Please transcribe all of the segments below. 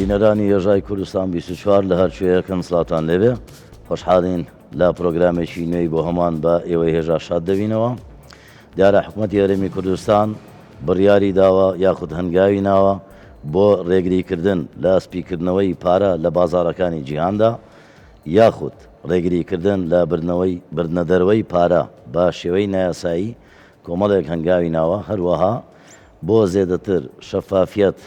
بینەرانی هێژای کوردستان 24 لە هەرچوەیەکەن سڵاتان لێبێ خۆشحاڵین لە پرۆگرامێکی نوێی بۆ هەمان بە ئێوەی هێژا شاد دەبینەوە. دیارە حکوومەتی هەرێمی کوردستان بڕیاری داوە یاخود هەنگاوی ناوە بۆ ڕێگریکردن لە سپیکردنەوەی پارە لە بازارەکانی جیهاندا یاخود ڕێگریکردن لە بردنەدەرەوەی پارە بە شێوەی نایاسایی کۆمەڵێک هەنگاوی ناوە هەروەها بۆ زێدەتر شەفافیەت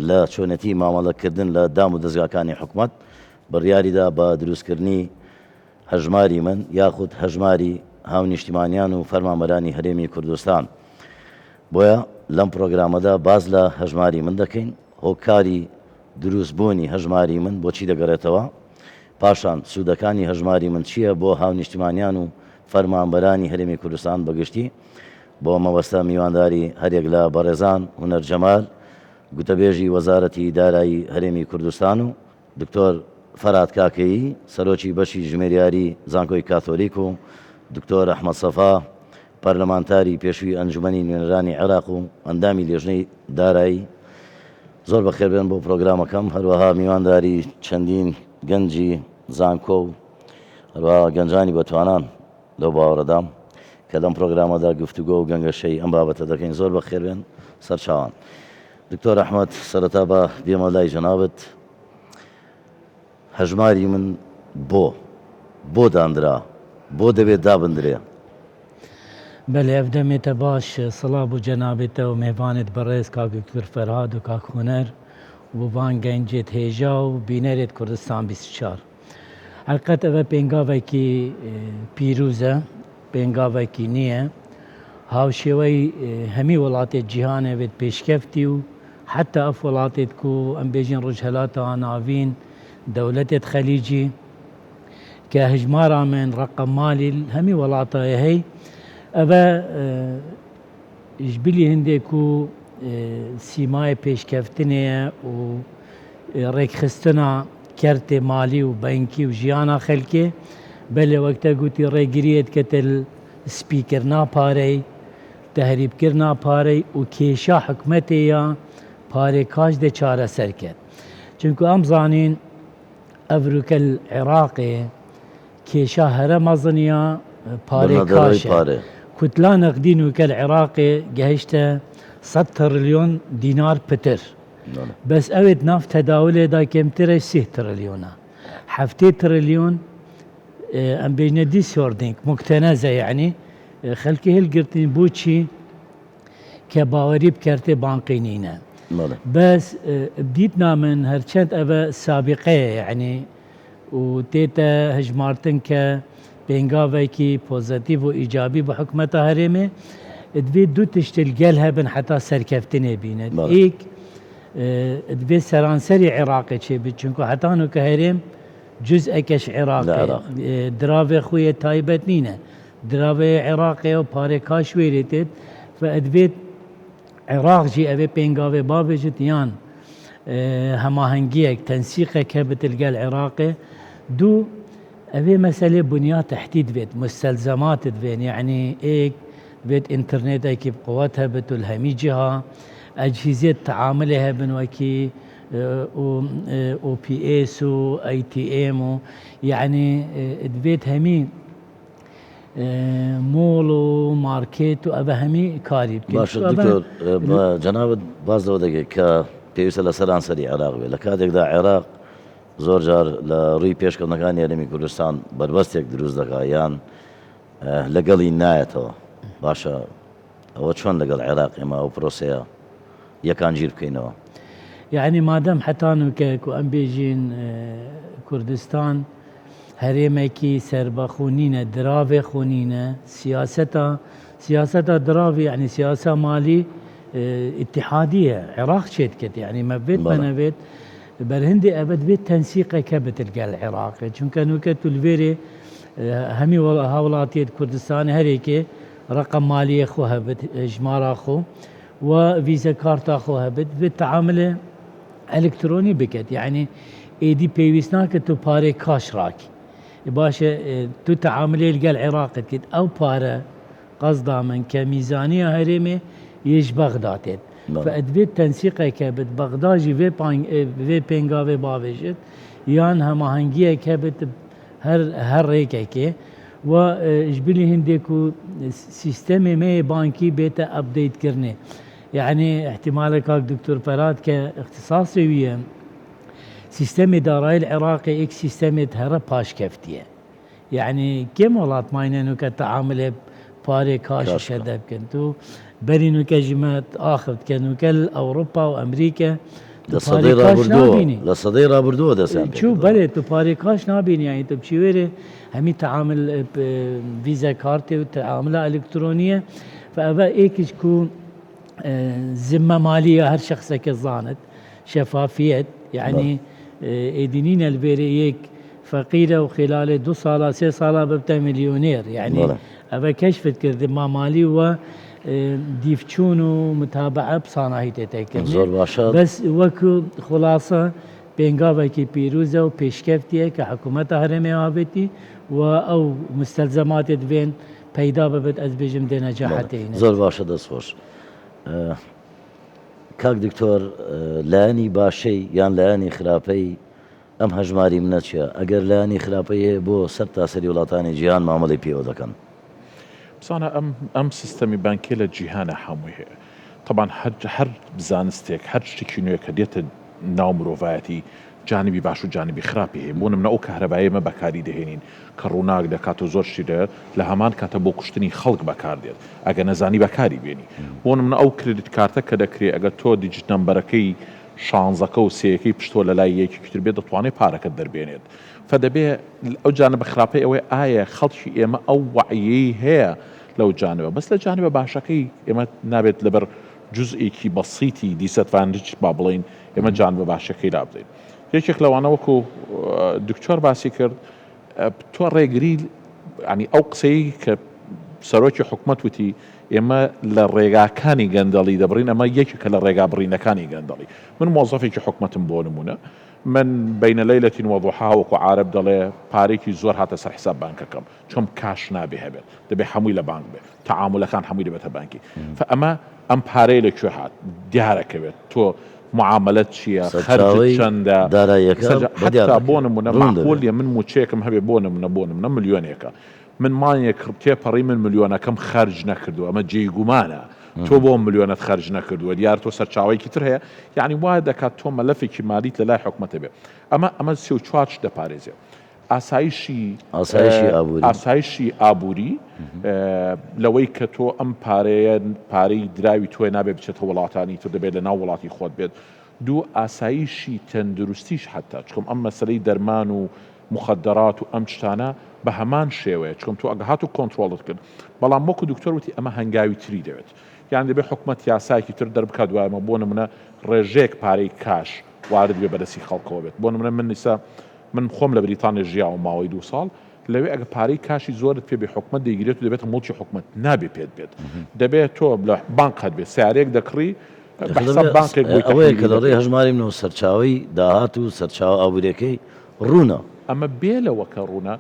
لە چۆنەتی مامەڵەکردن لە دام و دەستگاکانی حکوومەت بڕیاریدا بە دروستکردنی هەژماری من یاخود هەژماری هاونیشتیمانیان و فەرمانبەرانی هەرێمی کوردستان. بۆیە لەم پرۆگرامەدا باز لە هەژماری من دەکەین، هۆکاری دروستبوونی هەژماری من بۆچی دەگەڕێتەوە، پاشان سوودەکانی هەژماری من چییە بۆ هاونیشتیمانیان و فەرمانبەرانی هەرێمی کوردستان بەگشتی. بۆ مەوەستە میوانداری هەرێک لە بەڕێزان هونەرجەمال گوتەبێژی وەزارەتی دارایی هەرێمی کوردستان و دکتۆر فەرات کاکەیی سەرۆکی بەشی ژمێریاری زانکۆی کاتۆلیک و دکتۆر ئەحمەد سەفا پەرلەمانتاری پێشووی ئەنجومەنی نوێنەرانی عێراق و ئەندامی لێژنەی دارایی. زۆر بەخێربێن بۆ پرۆگرامەکەم. هەروەها میوانداری چەندین گەنجی زانکۆ و هەروەها گەنجانی بەتوانان لەو باوەڕەدام کە لەم پرۆگرامەدا گفتوگۆ و گەنگەشەی ئەم بابەتە دەکەین. زۆر بەخێربێن سەرچاوان. دکتۆر ئەحمەد سەرەتا بە بێمە لای جەنابەت، هەژماری من بۆ دانرا، بۆ دەبێت دابدرێ؟ بەێ ئەف دەمێتە باش سڵاو بوو جەنابێتەوە میێوانت بەڕێز کاک دکتۆر فەرهاد و کاک هونەر و بان گەنجێت هێژا و بینەرێت کوردستان 24. حقیقەت ئەوە پێنگاوێکی پیرۆزە، پێنگاوێکی نییە، هاوشێوەی هەمی وڵاتێک جیهانەوێت پێشکەفتی و حتا ئەف وڵاتێت و ئەم بێژین ڕۆژهەلاتەوە ناوین دەولەتێت خەلیجی کە هژمارا من ڕقم مالی هەمی وڵاتەیە هەی ئەوە ژبیلی هەندێک و سیمای پێشکەفتنەیە و ڕێکخستنە کەرتێ مالی و بەنکی و ژیانە خەلکێ بەلێ وەکتە گوتی ڕێگریت کە تل سپیکردنا پارەی تەهریبکردنا پارەی و کێشا حکومەتەیە پارێ کاش دە چارەسەر کرد. چونکە ئەم زانین ئەڤروکە عێراقێ کێشا هەرە مەزنیا پارێ کاشە کوتلا نەقدین وکە عێراقێ گەهشتە 100 تریلیۆن دینار پتر بەس ئەوێت ناف تەداولێدا کەمترە 3 تریلیۆنە 7 تریلیۆن ئەم بێژنە دیسۆردینگ مکتەنەزە یعنی خەلکی هەلگرتین بۆچی کە باوەری بکەرتێ بانقینینە بەس دیت نامن هەرچەند ئەوە سابقەیە یعنی و تێتە هەژمارتن کە پێنگاوێکی پۆزەتیڤ و ئیجابی بە حکومەتە هەرێمێ دوێت دوو تشتل گەل هەبن حتا سەرکەفتنێ بینێت ئیک دوێت سەرانسەری عێراقی چێ بیت چونکە هەتان و کە هەرێم جزئێکەش عێراقی دراوێ خویە تایبەت نینە دراوێ عێراقی و پارێ کاش وێرێتێت و ئەدوێت عێراق جی ئەوێ پێنگاوێ بابێژت یان هەماهەنگیەک تەنسیقێکە بتلگەل عێراقێ دوو ئەوێ مەسەلێ بنیا تەحدید بێت مستەلزەماتت بێن یعنی ئێک بێت ئینترنێتێکی بقوت هەبێت و هەمی جیها ئەجهیزێت تەعاملێ هەبن وەکی OPS و ATM و یعنی دبێت هەمی مۆڵ و مارکێت و ئەوە هەمی کاری باش. دکتۆر جەنابەت باز لەوە دەگەیت کە پێویستە لە سەرانسەری عێراق بێت لە کاتێکدا عێراق زۆر جار لە ڕووی پێشکەوتنەکانی هەرێمی کوردستان بربەستێک دروست دەکات یان لەگەڵی نایەتەوە. باشە ئەوە چۆن لەگەڵ عێراق ئێمە ئەو پرۆسەیە یەکان گیر بکەینەوە؟ یعنی مادەم حتان و کە ئەم بێژین کوردستان هەرێمێکی سەربەخۆنینە دراوێ خۆنینە سیاسەتە دراوی یعنی سیاسە مالی اتحادیە عێراق چێت کرد یعنی مەبێت بەنەوێت بەرهندی ئەبد بێت تەنسیقێکە بتلگەل عێراقی چونکە نوکە تولڤێرێ هەمی هاوڵاتیت کوردستانی هەرێکێ ڕقم مالیە خۆ هەبێت ژمارە خۆ و ڤیزە کارتا خۆ هەبێت بێت تەعاملێ ئەلکترۆنی بکەیت یعنی ئێدی پێویست ناکە تو پارێ کاش ڕاکی باشە تو تەعاملێ لەگەل عێراقت کرد ئەو پارە قەزدا من کە میزانیە هەرێمێ یەش بەغداتێت فأدبيت تنسيقه كبت بغداجي في بينغا في بافيجت يان هماهنگيه كبت هر ريكه و اجبلي هنديكو سيستمي مي بانكي بيتا ابديت كرني يعني احتمالك هاك دكتور فراد كاختصاصي ويا سيستم دارای العراقي اك سيستم هرا باش كفتيه يعني كم ولات مايننو كتعامل باري كاش شدب كنتو برينو كجمات اخر كانوا كل اوروبا وامريكا لصديرة بردوه لصديرة بردوه ده سنة شو بلد تو باري كاش نابين يعني تو بشيويري همي تعامل فيزا كارتي وتعاملها الكترونيه فابا ايكش كون ذمه ماليه هر شخص كزانت شفافيه يعني ايدينين البيريك فقيره وخلال 2 ساعه 3 ساعه ببتا مليونير يعني ابا كشفت كذمه مالي و ديفتشون ومتابعه بصناعه تتكلم بس وكو خلاصه بينغافاكي بيروزا وبيشكفتيه كحكومه هرمي هابتي او مستلزمات بين پیدا ببت از بجم ده نجاحتين زور باشا دسوش كاك دكتور لاني باشي يان لاني خرابي ام هجماري منتشا اگر لاني خرابي بو سرتا سري ولاتاني جيهان معاملي بيو دكن بس انا ام سيستمي بانكي لجيهان حموي طبعا هر بزانستيك هر شتكينو كديت ناو مروفاتي جانبی باش و جانبی خراپی هەیە بۆ نمونە ئەو کەهرەبایە مە بەکاری دەهێنین کە ڕووناک دەکات و زۆر شتی دەوێت لە هەمان کاتە بۆ کوشتنی خەڵک بەکار دێت ئەگە نەزانی بەکاری بێنی بۆ نمونە ئەو کردیت کارتە کە دەکرێت ئەگە تۆ دیجیت نەمبەرەکەی شانزەکە و سێیەکەی پشتۆ لە لای یەکی تر بێت دەتوانێت پارەکەت دەربێنێت فدەبێ ئەو جانبە خراپەی ئەوەی ئایا خەڵکی ئێمە ئەو وعیەی هەیە لەو جانبە بەس لە جانبە باشەکەی ئێمە نابێت لەبەر جزئێکی بەسیتی دیسەدڤانتیج با بڵین ئێمە جانبە باشەکەی لا بدەین یەکێک لەوانە وەکو دکتۆر باسی کرد تۆ ڕێگری ینی ئەو قسەی کە سەرۆکی حکومەت وتی ئێمە لە ڕێگاکانی گەندەڵی دەبڕین ئەمە یەکێکە لە ڕێگا بڕینەکانی گەندەڵی من مۆزەفێکی حکومەتم بۆ نمونە من بین لەیلەتی وەضحا وەکو عارب دەڵێ پارێکی زۆر هاتە سەر حساب بانکەکەم چۆن کاش نابێ هەبێت دەبێ هەمووی لە بانک بێت تعاملەکان هەمووی دەبێتە بانکی فئەمە ئەم پارەی لەکوێ هات دیارەکەوێت تۆ معاملەت چییە خەرجت چەندە حتا بۆ نمونە معقول من موچەیەکم هەبێ بۆ نمونە ملیۆنێکە من مانیەک تێپەڕی من ملیۆنەکەم خەرج نەکردو ئەمە جێگومانە تۆ بۆ ملیۆنەت خەرج نەکردووە دیار تۆ سەرچاوەیەکی تر هەیە یعنی وایە دەکات تۆ مەلەفێکی مالیت لە لای حکومەتە بێ ئەمە 34 دەپارێزێ ئاسایشی ئابووری لەوەی کە تۆ ئەم پارەی دراوی تۆی نابێ بچێتە وڵاتانی تر دەبێت لە ناو وڵاتی خۆت بێت دوو ئاسایشی تەندروستیش حتا چکۆم ئەم مەسلەی دەرمان و مخدرات و ئەم شتانە بە هەمان شێوەیە چکۆم تۆ ئەگە هات و کۆنتڕۆڵت کرد بەڵام وەکو دکتۆر وتی ئەمە هەنگاوی تری دەوێت یان دەبێت حکومەت یاسایەکی تر دەربکات دوایمە بۆ نمونە ڕێژەیەک پارەی کاش وارد بێ بەدەستی خەڵکەوە بێت بۆ نمونە من نیسا من خۆم لە بریتانیا ژیاوە ماوەی 2 ساڵ لەوێ ئەگە پارەی کاشی زۆرت پێ بێ حکومەت دەیگرێت و دەبێت مڵکی حکومەت نابێ پێت بێت دەبێت تۆ لە بانک هەت بێت سیارێک دەکڕی ئەوەیە کە لە ڕێی هەژماری منەوە سەرچاوی داهات و سەرچاو ئابوورەکەی ڕوونە ئەمە بێلەوە کە ڕوونە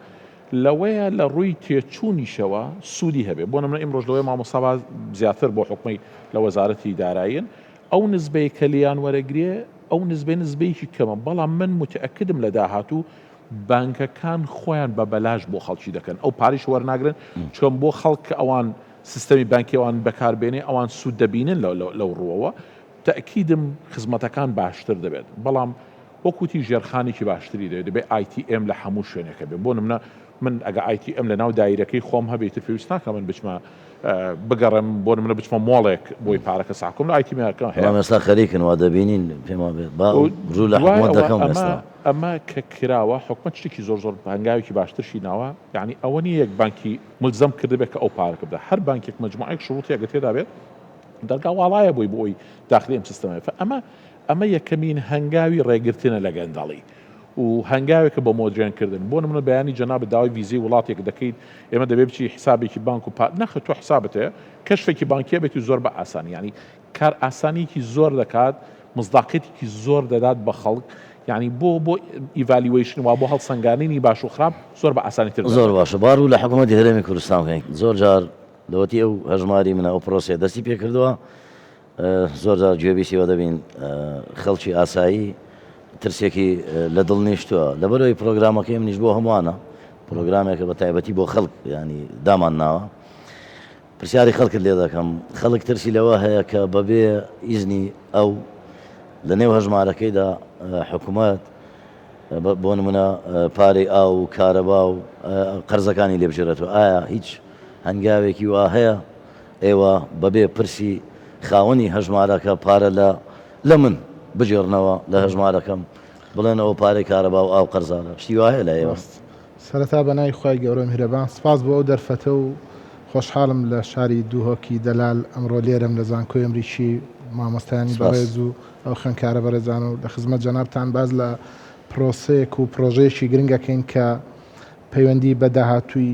لەوەیە لە ڕووی تێچوونیشەوە سوودی هەبێ بۆ نمونە ئیمڕۆژ لەوەی مامۆستا زیاتر بۆ حکومەی لە وەزارەتی دارایین ئەو نسبەی کە لیان وەرەگرێ ئەو نسبەیەکی کەمە بەڵام من متأکدم لە داهاتوو بانکەکان خۆیان بە بەلاش بۆ خەڵکی دەکەن ئەو پاریش وەرناگرن چۆن بۆ خەڵک ئەوان سیستەمی بانکی ئەوان بەکاربێنێ ئەوان سوود دەبینن لەو ڕووەوە تەکیدم خزمەتەکان باشتر دەبێت بەڵام وەکوتی ژێرخانێکی باشتری دەبێت ITM لە هەموو شوێنێکە بێت بۆ نمونە من ئەگە ITM لە ناو دایرەکەی خۆم هەبێتتر پێویست ناکە من بچمە بگەڕم بۆ نمونە بچمە مۆڵێک بۆی پارەکە ساکۆم لە ITMەکە هەمێستا خەریکن وا دەبینین پێما بێت ڕوو لە حکومەت دەکەم ئەمە کە کراوە حکومەت شتێکی زۆر هەنگاوێکی باشترشی ناوە یعنی ئەوە نیە یەک بانکی ملزەم کردبێت کە ئەو پارەکە بدە هەر بانکێک مجموعەیەک شروعی ئەگە تێدا بێت دەرگا واڵایە بۆی داخلی ئەم سیستەمە ئەمە یەکەمین هەنگاوی ڕێگرتنە لە گەندەڵی و هەنگاوێکە بە مۆدرێنکردن بۆ نمونە بەیانی جەناب داوای ویزەی وڵاتێک دەکەیت ئێمە دەبێت بچی حسابێکی بانک و نەخە تۆ حسابت هەیە کەشفێکی بانکیە بێتی زۆر بە ئاسانی ینی کار ئاسانیکی زۆر دەکات مزداقەتێکی زۆر دەدات بە خەڵک ینی بۆ ئیڤالیویشن وا بۆ هەڵسەنگاندنی باش و خراپ زۆر بە ئاسانیتر زۆر باشە بار و لە حکومەتی هەرێمی کوردستان زۆر جار لەوەتی ئەو هەژماری منە ئەو پرۆسێ دەستی پێ کردووە زۆر جار گوێبیستیەوە دەبین خەڵکی ئاسایی ترسێکی لە دڵ نیشتووە لەبەرەوەی پرۆگرامەکەی منیش بۆ هەمووانە پرۆگرامێکە بە تایبەتی بۆ خەڵک ینی دامان ناوە پرسیاری خەڵکت لێ دەکەم خەڵک ترسی لەوە هەیە کە بەبێ ئیزنی ئەو لە نێو هەژمارەکەیدا حکوومەت بۆ نمونە پارەی ئاو و کارەبا و قەرزەکانی لێبژێرێتەوە ئایا هیچ هەنگاوێکی وا هەیە ئێوە بەبێ پرسی خاوەنی هەژمارەکە پارە لە من بجێڕنەوە لە هەژمارەکەم بڵێن ئەوە پارەی کارەبا و ئاو قەرزانە شتی وایە لە ئێوە سەرەتا بەنای خی گەورە میهرەبان سپاس بۆ ئەو دەرفەتە و خۆشحاڵم لە شاری دووهۆکی دەلال ئەمڕۆ لێرەم لە زانکۆی ئەمریکی مامۆستایانی بەڕێز و ئەو خوێندکارە بەڕێزان و لە خزمەت جەنابتان باز لە پرۆسەیەک و پرۆژەیەکی گرنگەکەین کە پەیوەندی بە داهاتووی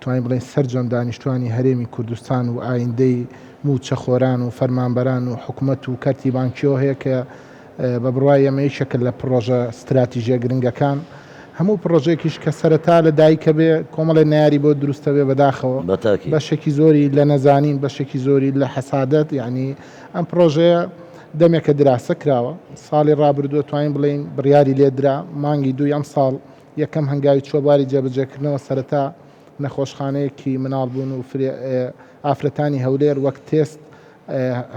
توانین بڵێن سەرجەم دانیشتوانی هەرێمی کوردستان و ئایندەی موچەخۆران و فەرمانبەران و حکوومەت و کەرتی بانکیەوە هەیە کە بە بڕوای ئەمەی شەکل لە پرۆژە استراتیژیە گرنگەکان هەموو پرۆژێکیش کە سەرەتا لە دایکە بێ کۆمەڵی ناری بۆ دروستە بێ بەداخەوە بەشێکی زۆری لە نەزانین بەشێکی زۆری لە حەسادەت یعنی ئەم پرۆژەیە دەمێکە دراسە کراوە ساڵی ڕابردووە توانین بڵین بڕیاری لێدرا مانگی دوی ئەم ساڵ یەکەم هەنگاوی چۆباری جێبەجێکردنەوە سەرەتا نەخۆشخانەیەکی مناڵ بوون و ئافرەتانی هەولێر وەک تێست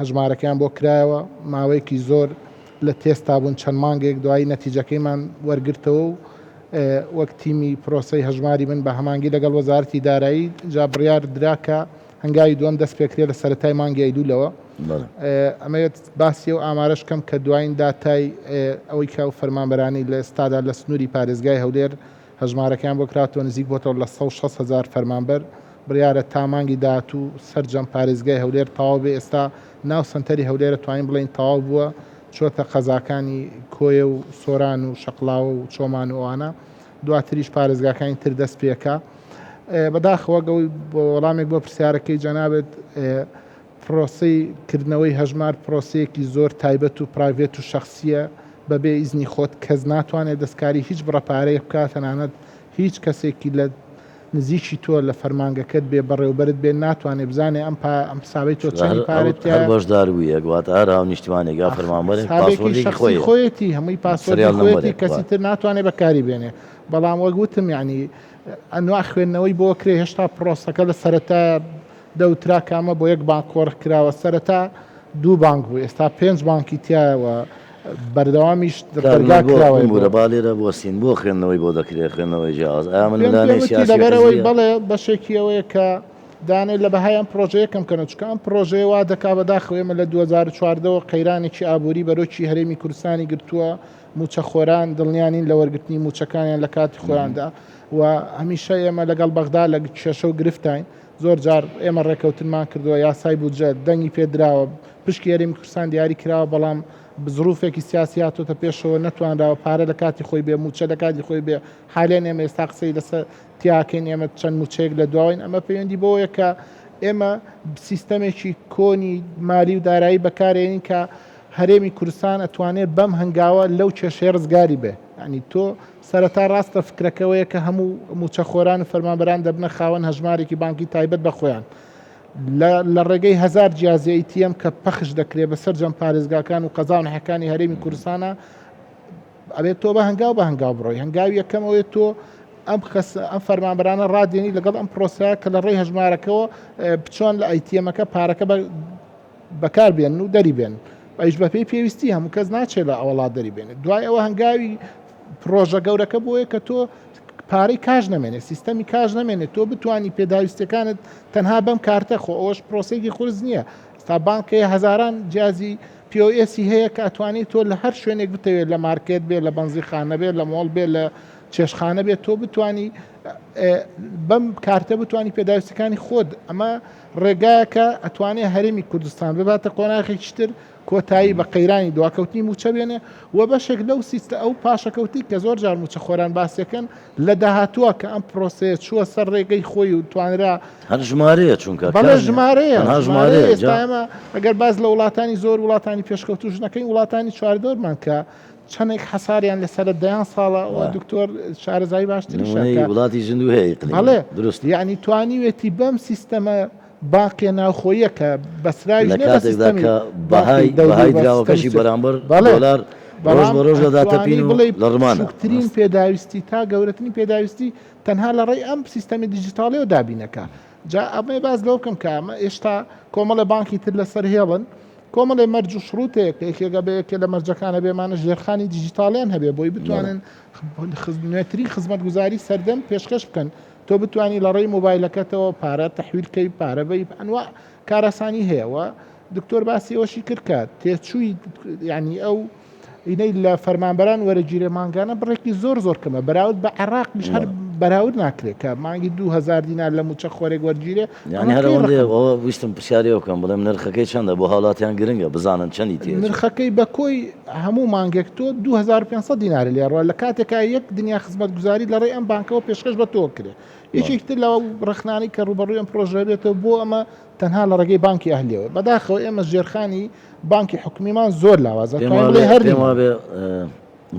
هەژمارەکەیان بۆ کرایەوە ماوەیەکی زۆر لە تێستا بوون چەند مانگێک دوایی نەتیجەکەیمان وەرگرتەوە و وەک تیمی پرۆسەی هەژماری من بە هەمانگی لەگەڵ وەزارەتی دارایی جا بڕیار دراکە هەنگاوی دووەم دەست پێکرێت لە سەرەتای مانگی ئەیلولەوە ئەمەوێت باسی و ئامارەشکەم کە دوایین داتای ئەوەی کە و فەرمانبەرانی لە ئێستادا لە سنووری پارێزگای هەولێر هەژمارەکان بۆ کراتەوە نزیک بۆتەوە لە 160,000 فەرمانبەر بڕیارە تا مانگی داهاتوو سەرجەم پارێزگای هەولێر تەواو بێ ئێستا ناو سنتەری هەولێرە توانین بڵین تەواو بووە چۆتە قەزاکانی کۆیە و سۆران و شەقڵاوە و چۆمان و ئەوانە دواتریش پارێزگاکانی تر دەست پێکە بەداخەوە گەوەی بۆ وەڵامێک بۆ پرسیارەکەی جەنابێت پرۆسەی کردنەوەی هەژمار پرۆسەیەکی زۆر تایبەت و پرایڤێت و شەخصیە بەبێ ئیزنی خۆت کەس ناتوانێت دەستکاری هیچ بڕەپارەیە بکات تەنانەت هیچ کەسێکی لە نزیکی تۆ لە فەرمانگەکەت بێ بەڕێوبەرت بێ ناتوانێت بزانێ ئەم ساوی تۆ چەندی پارێت بەشدار بوویە گواتە هەر هاو نیشتوانێکا فەرمانبەرێک پاسپۆرتی خۆیەتی هەمووی پاسپۆرتی خۆیەتی کەسی تر ناتوانێت بەکاری بێنێ بەڵام وەگوتم یعنی ئەنوا خوێندنەوەی بۆ کرێ هێشتا پرۆسەکە لە سەرەتا دەوترا کامە بۆ یەک بانک کۆڕ کراوە سەرەتا دوو بانک بوو ئێستا 5 بانکی تایەوە بەردەوامیش دەرگا کراوە بالێرە بۆ سین بۆ خوێندنەوەی بۆ دەکرێت خوێندنەوەی جیاز لەبەرەوەی بەڵێ بەشێکی ئەوەیە کە دانێت لە بەهایان پرۆژەیەکەم کەنە چکان پرۆژێ وا دەکا بەداخەوە ئێمە لە 2014ەوە قەیرانێکی ئابووری بەرۆکی هەرێمی کوردستانی گرتووە موچەخۆران دڵنیانین لە وەرگرتنی موچەکانیان لە کاتی خۆیاندا و هەمیشە ئێمە لەگەڵ بەغدا لە کێشە و گرفتین زۆر جار ئێمە ڕێکەوتنمان کردووە یاسای بودجە دەنگی پێدراوە پشکی هەرێمی کوردستان دیاری کراوە بەڵام بزروفێکی سیاسی هاتۆتە پێشەوە نەتوانراوە پارە لە کاتی خۆی بێ موچە لە کاتی خۆی بێ حالێن ئێمە ئێستا قسەی لەسەر تیاکەین ئێمە چەند موچەیەک لە دواین ئەمە پەیوەندی بۆیە کە ئێمە سیستەمێکی کۆنی مالی و دارایی بەکارێنین کە هەرێمی کوردستان ئەتوانێت بەم هەنگاوە لەو کێشەیە ڕزگاری بێ ینی تۆ سەرەتا ڕاستە فکرەکەوەیە کە هەموو موچەخۆران و فەرمانبەران دەبنە خاوەن هەژمارێکی بانکی تایبەت بە خۆیان لە ڕێگەی 1000 جیازی ئەیتیەم کە پەخش دەکرێت بەسەر جەم پارێزگاکان و قەزا و نەحەکانی هەرێمی کوردستانە ئەبێت تۆ بە هەنگاو بڕۆی هەنگاوی یەکەمەوەی تۆ ئەم فەرمانبەرانە ڕادێنی لەگەڵ ئەم پرۆسەیە کە لە ڕێی هەژمارەکەەوە بچۆن لە ئایتیەمەکە پارەکە بەکار بێن و دەری بێن ئەیش بە پێی پێویستی هەموو کەس ناچێت لە ئەوڵات دەری بێنێت دوای ئەوە هەنگاوی پرۆژە گەورەکە بۆیە کە تۆ پارەی کاژ نامێنێت سیستەمی کاژ نامێنێت تۆ بتانی پێداویستەکانت تەنها بەم کارتە خۆ ئەوش پرۆسێکی خورز نییە ستا بانکەیە هەزاران جیازی POS هەیە کە ئەتوانیت تۆ لە هەر شوێنێک بتەوێت لە مارکێت بێت لە بەنزیخانە بێت لە مۆڵ بێت لە چێشخانە بێت تۆ بتانی بەم کارتە بتانی پێداویستەکانی خۆت ئەمە ڕێگایەکە ئەتوانێت هەرێمی کوردستان بباتە قۆناغێکی تر کۆتایی بە قەیرانی دواکەوتنی موچە بێنێ و بەشێک لەو سیستە ئەو پاشەکەوتی کە زۆر جار موچە خۆران باسیەکەن لە داهاتووە کە ئەم پرۆسەیە چووە سەر ڕێگەی خۆی و توانرا هەر ژمارەیە چونکە بەڵێ ژمارەیە ئێستامە ئەگەر باز لە وڵاتانی زۆر وڵاتانی پێشکەوتوش نەکەین وڵاتانی چواردۆرمان کە چەندێک حەساریان لەسەر دەیان ساڵە دکتۆر شارەزایی باشتری وڵاتی زیندوو هەیە بەڵێ یعنی توانیوێتی بەم سیستەمە باقیە ناوخۆیە کە بەسراوی لە کاتێکدا کە بەهای دراوەکەشی بەرامبەر دۆلار ڕۆژ بە ڕۆژ دەداتەپین و لە ڕمانە بچووکترین پێداویستی تا گەورەترین پێداویستی تەنها لە ڕێی ئەم سیستەمی دیجیتاڵیەوە دابینەکە جا ئەمە باز لەو بکەم کە ئەمە ئێشتا کۆمەڵە بانکی تر لەسەر هێڵن کۆمەڵێ مەرج و شروتێک یەکێگە بەیەکێ لە مەرجەکانە بێمانە ژێرخانی دیجیتاڵیان هەبێ بۆی بتوانن نوێترین خزمەتگوزاری سەردەم پێشکەش بکەن تۆ بتوانی لە ڕێی مۆبایلەکەتەوە پارە تەحویلکەی پارەبەی ئەنوا کارەسانی هەیەەوە دکتۆر باسی ئەوەشی کردکات تێچووی ینی ئەو ئینەی لە فەرمانبەران وەرەگیرە مانگانە بڕێکی زۆر کەمە بەراورد بە عێراق هەر بەراورد ناکرێت کە مانگی 2000 دینار لە موچە خۆرێک وەرگیرێ یعنی هەرەوەندەوە ویستم پرسیارەوە بکەم بڵێم نرخەکەی چەندە بۆ هاوڵاتیان گرنگە بزانن چەندی تێ نرخەکەی بە کۆی هەموو مانگێک تۆ 2500 دینار لێڕوە لە کاتێکا یەک دنیا خزمەت گوزاری لە ڕێی ئەم بانکەوە پێشکەش بە تۆ کرێ یەکێکتر لەوە ڕخنانی کە ڕوبەڕووی ئەم پرۆژە بێتەوە بۆ ئەمە تەنها لە ڕێگەی بانکی ئەهلیەوە بەداخەوە ئێمە ژێرخانی بانکی حکومیمان زۆر لاوازە پێم وابێ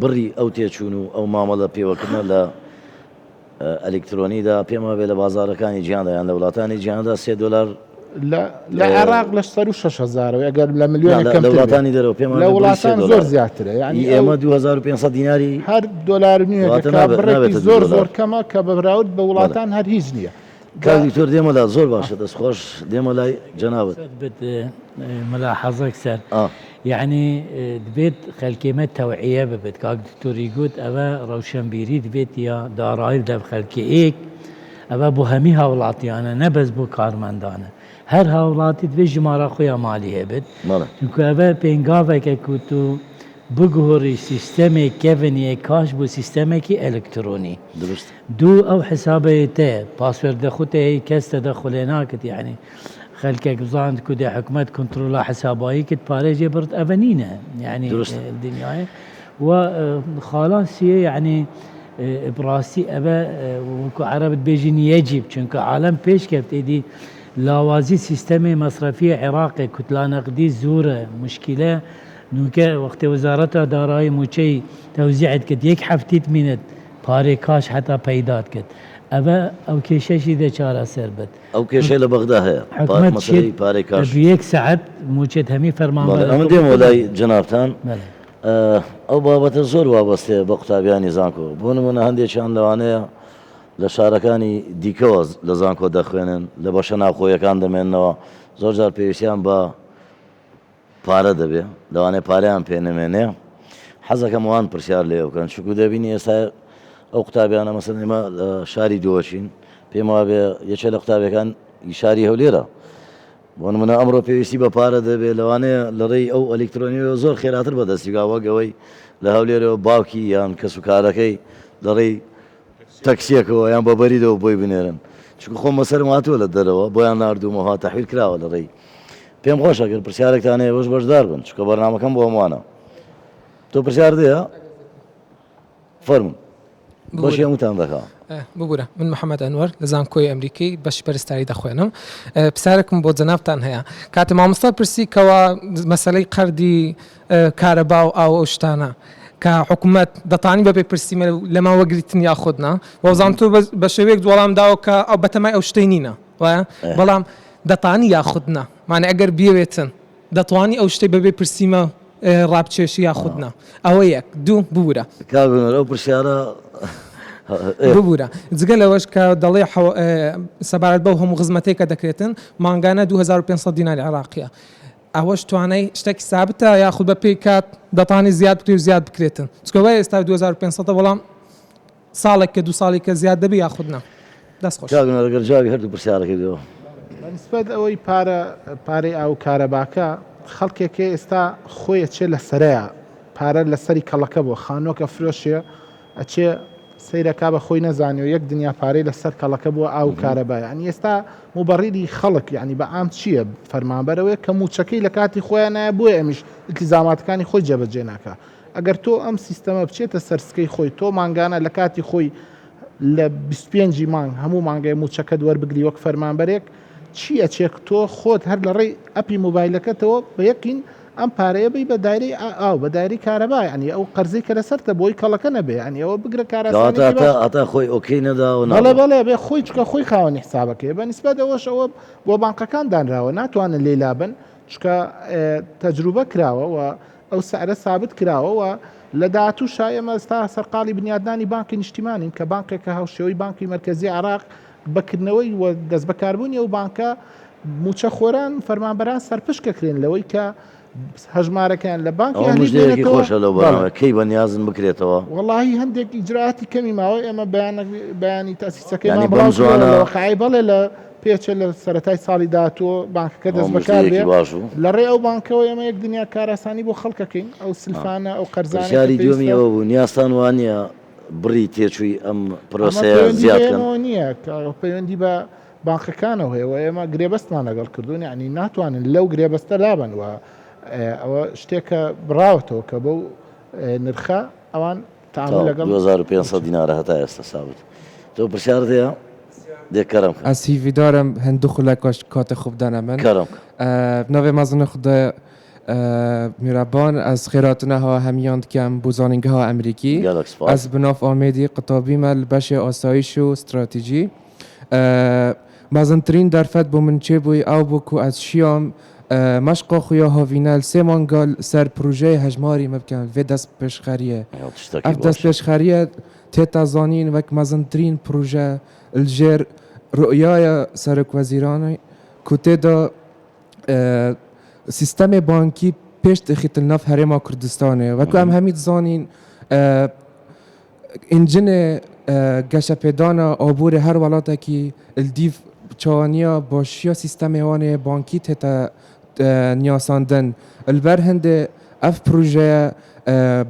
بڕی ئەو تێچوون و ئەو مامەڵە پێوەکردنە لە ئەلکترۆنیدا پێم وابێ لە بازارەکانی جیاندا یان لە وڵاتانی جیاندا $3 لە عێراق لە 6,000 ئەگەر لە میلیۆن لە وڵاتانی دەرەوە پێم لە وڵاتان زۆر زیاترە ینی ئێمە 2500 دیناری هەر دۆلار بڕێکی زۆر کەمە کە بەراورد بە وڵاتان هەر هیچ نییە کاکتۆر دێمە لا زۆر باشە دەستخۆش دێمە لای جەنابەت ملاحظەك سەر یعنی دەبێت خەلکێمە تەوعیە ببێت کاک دکتۆری گوت ئەوە ڕەوشەنبیری دەبێت یا دارایی دە خەلکێک ئەوە بۆ هەمی هاوڵاتیانە نەبەس بۆ کارمەندانە هەر هاوڵاتی دەبێت ژمارە خۆیان مالی هەبێت چونکە ئەوە پێنگاوێکە کوت و بگۆڕی سیستەمێک کەڤنیە کاش بۆ سیستەمێکی ئەلکترۆنی دوو ئەو حسابەیەتە پاسوەردە خوتەیە کەستە دەخولێ ناکرد یعنی خەلکێک بزاند کو دێ حکومەت کنترۆلا حسابایی کرد پارێژێ برد ئەوە نینە یعنی دنیاە و خاڵاسیە یعنی بڕاستی ئەوە وەکو عەرەبت بێژین یەجیب چونکە عالەم پێش کەفتێدی لاوازی سیستەمی مەصرفی عێراقی کوتلا نەقدی زۆرە مشکلە نوکە وەختێ وەزارەتە دارایی موچەی تەوزیعت کرد یەک هەفتیت مینێت پارێ کاش حتا پەیدات کرد ئەوە ئەو کێشەشی دە چارەسەر بێت ئەو کێشەی لە بەغدا هەیە مەسەلەی پارەی کاش یەک سەعەت موچێت هەمی فەرمانبەر ئەمە دێمە لای جەنابتان ئەو بابەتە زۆر وابەستەیە بە قوتابیانی زانکۆ بۆ نمونە هەندێکیان لەوانەیە لە شارەکانی دیکەوە لە زانکۆ دەخوێنن لە بەشە ناوخۆیەکان دەمێننەوە زۆر جار پێویستیان بە پارە دەبێ لەوانەیە پارەیان پێ نەمێنێ حەزەکەم وان پرسیار لێ بکەن چکو دەبینی ئێستا ئەو قوتابیانە مەسەن ئێمە لە شاری دۆچین پێم وابێ یەکێ لە قوتابەکان شاری هەولێرە بۆ نمونە ئەمڕۆ پێویستی بە پارە دەبێت لەوانەیە لە ڕێی ئەو ئەلکترۆنیەوە زۆر خێراتر بەدەستیگاوەگەوەی لە هەولێرەوە باوکی یان کەسوکارەکەی لە ڕێی تەکسیەکەەوە یان بە بەریدەوە بۆی بنێرن چکو خۆم مەسەرم هاتووە لە دەرەوە بۆیان نردومەوە تەحویل کراوە لە ڕێی پێم خۆشە کرد پرسیارێکتان هەیە بەش بەشدار بن چکە بەرنامەکەم بۆ هەمووانە تۆ پرسیار دێە فەرمون بۆشی هەمووتان دەکا ببوورە من محەممەد ئەنوەر لە زانکۆی ئەمریکی بەش پەرستاری دەخوێنم پرسیارێکم بۆ جەنابتان هەیە کاتە مامۆستا پرسیکەوە مەسەلەی قەردی کارەبا و ئاو ئەو شتانە کە حکوومەت دەتانی بەبێ پرسیمە لەما وەگریتن یاخودنا وەزانتۆ بە شێوەیەک وەڵام داوە کە ئەو بەتەمای ئەو شتەی نینە وایە بەڵام دەتانی یاخودنا مانە ئەگەر بیاوێتن دەتوانی ئەو شتەی بەبێ پرسیمە ڕابچێشی یاخودنا ئەوە یەک دوو ببوورە کابنەر ئەو پرسیارە ببوورە جگە لەوەش کە دەڵێ سەبارەت بەو هەموو خزمەتێک کە دەکرێتن مانگانە 2500 دیناری عێراقیە ئەوەش توانای شتێکی سابتە یاخود بە پێی کات دەتانی زیاد بکرێت و زیاد بکرێتن چکەوە ئێستا 2500 بەڵام ساڵێک کە دو ساڵی کە زیاد دەبی یاخودنا دەستخۆش کابنەر جوابی هەردوو پرسیارەکەی دەوە بەنسبەت ئەوەی پارەی ئاو کارەباکە خەڵکێکێ ئێستا خۆی چێ لە سەرەیە پارە لە سەری کەڵەکە بۆ خانۆکە فرۆشیە ئەچێ سیرەکە بە خۆی نەزانانی و یەک دنیا پارەی لەسەر کەڵەکە بووە ئاو کارەبایە ئەنی ئێستا موبەڕیری خەڵک یعنی بە ئام چییە فەرمانبەرەوەی کە موچەکەی لە کاتی خۆیان نایە بۆیە ئەمیش ئیلتیزاماتەکانی خۆی جێبەجێ ناکە ئەگەر تۆ ئەم سیستەمە بچێتە سەرسکەی خۆی تۆ مانگانە لە کاتی خۆی لە 25 مانگ هەموو مانگای موچەکەت وەربگری وەک فەرمانبەرێک چییە چێک تۆ خۆت هەر لە ڕێی ئەپی مۆبایلەکەتەوە بە یەکین ئەم پارەیە بی بە دایری ئاو بە دایری کارەبا ینی ئەو قەرزی کە لەسەرتە بۆی کەڵەکە نەبێ ینی ئەوە بگرە کارەسانی هەتا خۆی ئۆکەی نەدا و بەڵێ بەڵێ بێ خۆی چکە خۆی خاوەنی حسابەکەی بە نسبەت ئەوەش ئەوە بۆ بانقەکان دانراوە ناتوانن لێلابن چکە تەجروبە کراوە و ئەو سعرە ثابت کراوە و لە داهاتوو شایە ئێمە ئێستا سەرقاڵی بنیادنانی بانکی نیشتیمانین کە بانکێکە هاوشێوەی بانکی مرکزی عراق بەکردنەوەی و دەست بەکاربوونی ئەو بانکە موچە خۆران فەرمانبەران سەرپشکەکرێن لەوەی کە هەژمارەکان لە بانکی خۆشە لەو بەنەوە کەی بە نیازن بکرێتەوە وڵی هەندێک ئیجراتی کەمی ماوەی ئەمە بەیانی تاسیسەکەی بڵاوخای بڵێ لە پێچە لە سەرەتای ساڵی داهاتوە بانکەکە دەست بەکار بێ لە ڕێ ئەو بانکەوە ئێمە یەک دنیا کاراسانی بۆ خەڵکەکەین ئەو سلفانە ئەو قەرزانی دومیەوە بوو نیاستان وانە بڕی تێچووی ئەم پرۆسەیە زیادکەن نییە پەیوەندی بە بانکەکانەوە هەیە و ئێمە گرێبەستمان لەگەڵ کردوون ینی ناتوانن لەو گرێبەستە لابن و ئەوە شتێکە بڕاوەتەوە کە بەو نرخە ئەوان تعامل لەگەڵ 2500 دینارە هەتا ئێستا سابت تۆ پرسیارت هەیە دێکەرم از هیویدارم هەندوو خولەکاش کاتە خوبدانە من کەرم ناوێ مازنە خودە میرابان از خێراتنەها هەمیان دکەم بۆ زانینگەها ئەمریکی ئەس بناف ئامێدی قوتابیمە لە بەشێ ئاسایش و استراتیژی مەزنترین دەرفەت بۆ من چێ بووی ئەو بوو و ئەس شیام مشقا خویا هاوینال سه مانگال سر پروژه هجماری مبکن و دست پیشخریه اف دست پیشخریه تیتا زانین وک مزنترین پروژه الجر رؤیای سرک وزیرانی کته دا سیستم بانکی پیش دخیت النف هرما کردستانه وکو هم همید زانین انجن گشپدانا آبور هر ولاته کی الدیف چوانیا باشیا سیستم وانه بانکی تیتا نیاساندن البر هنده اف پروژه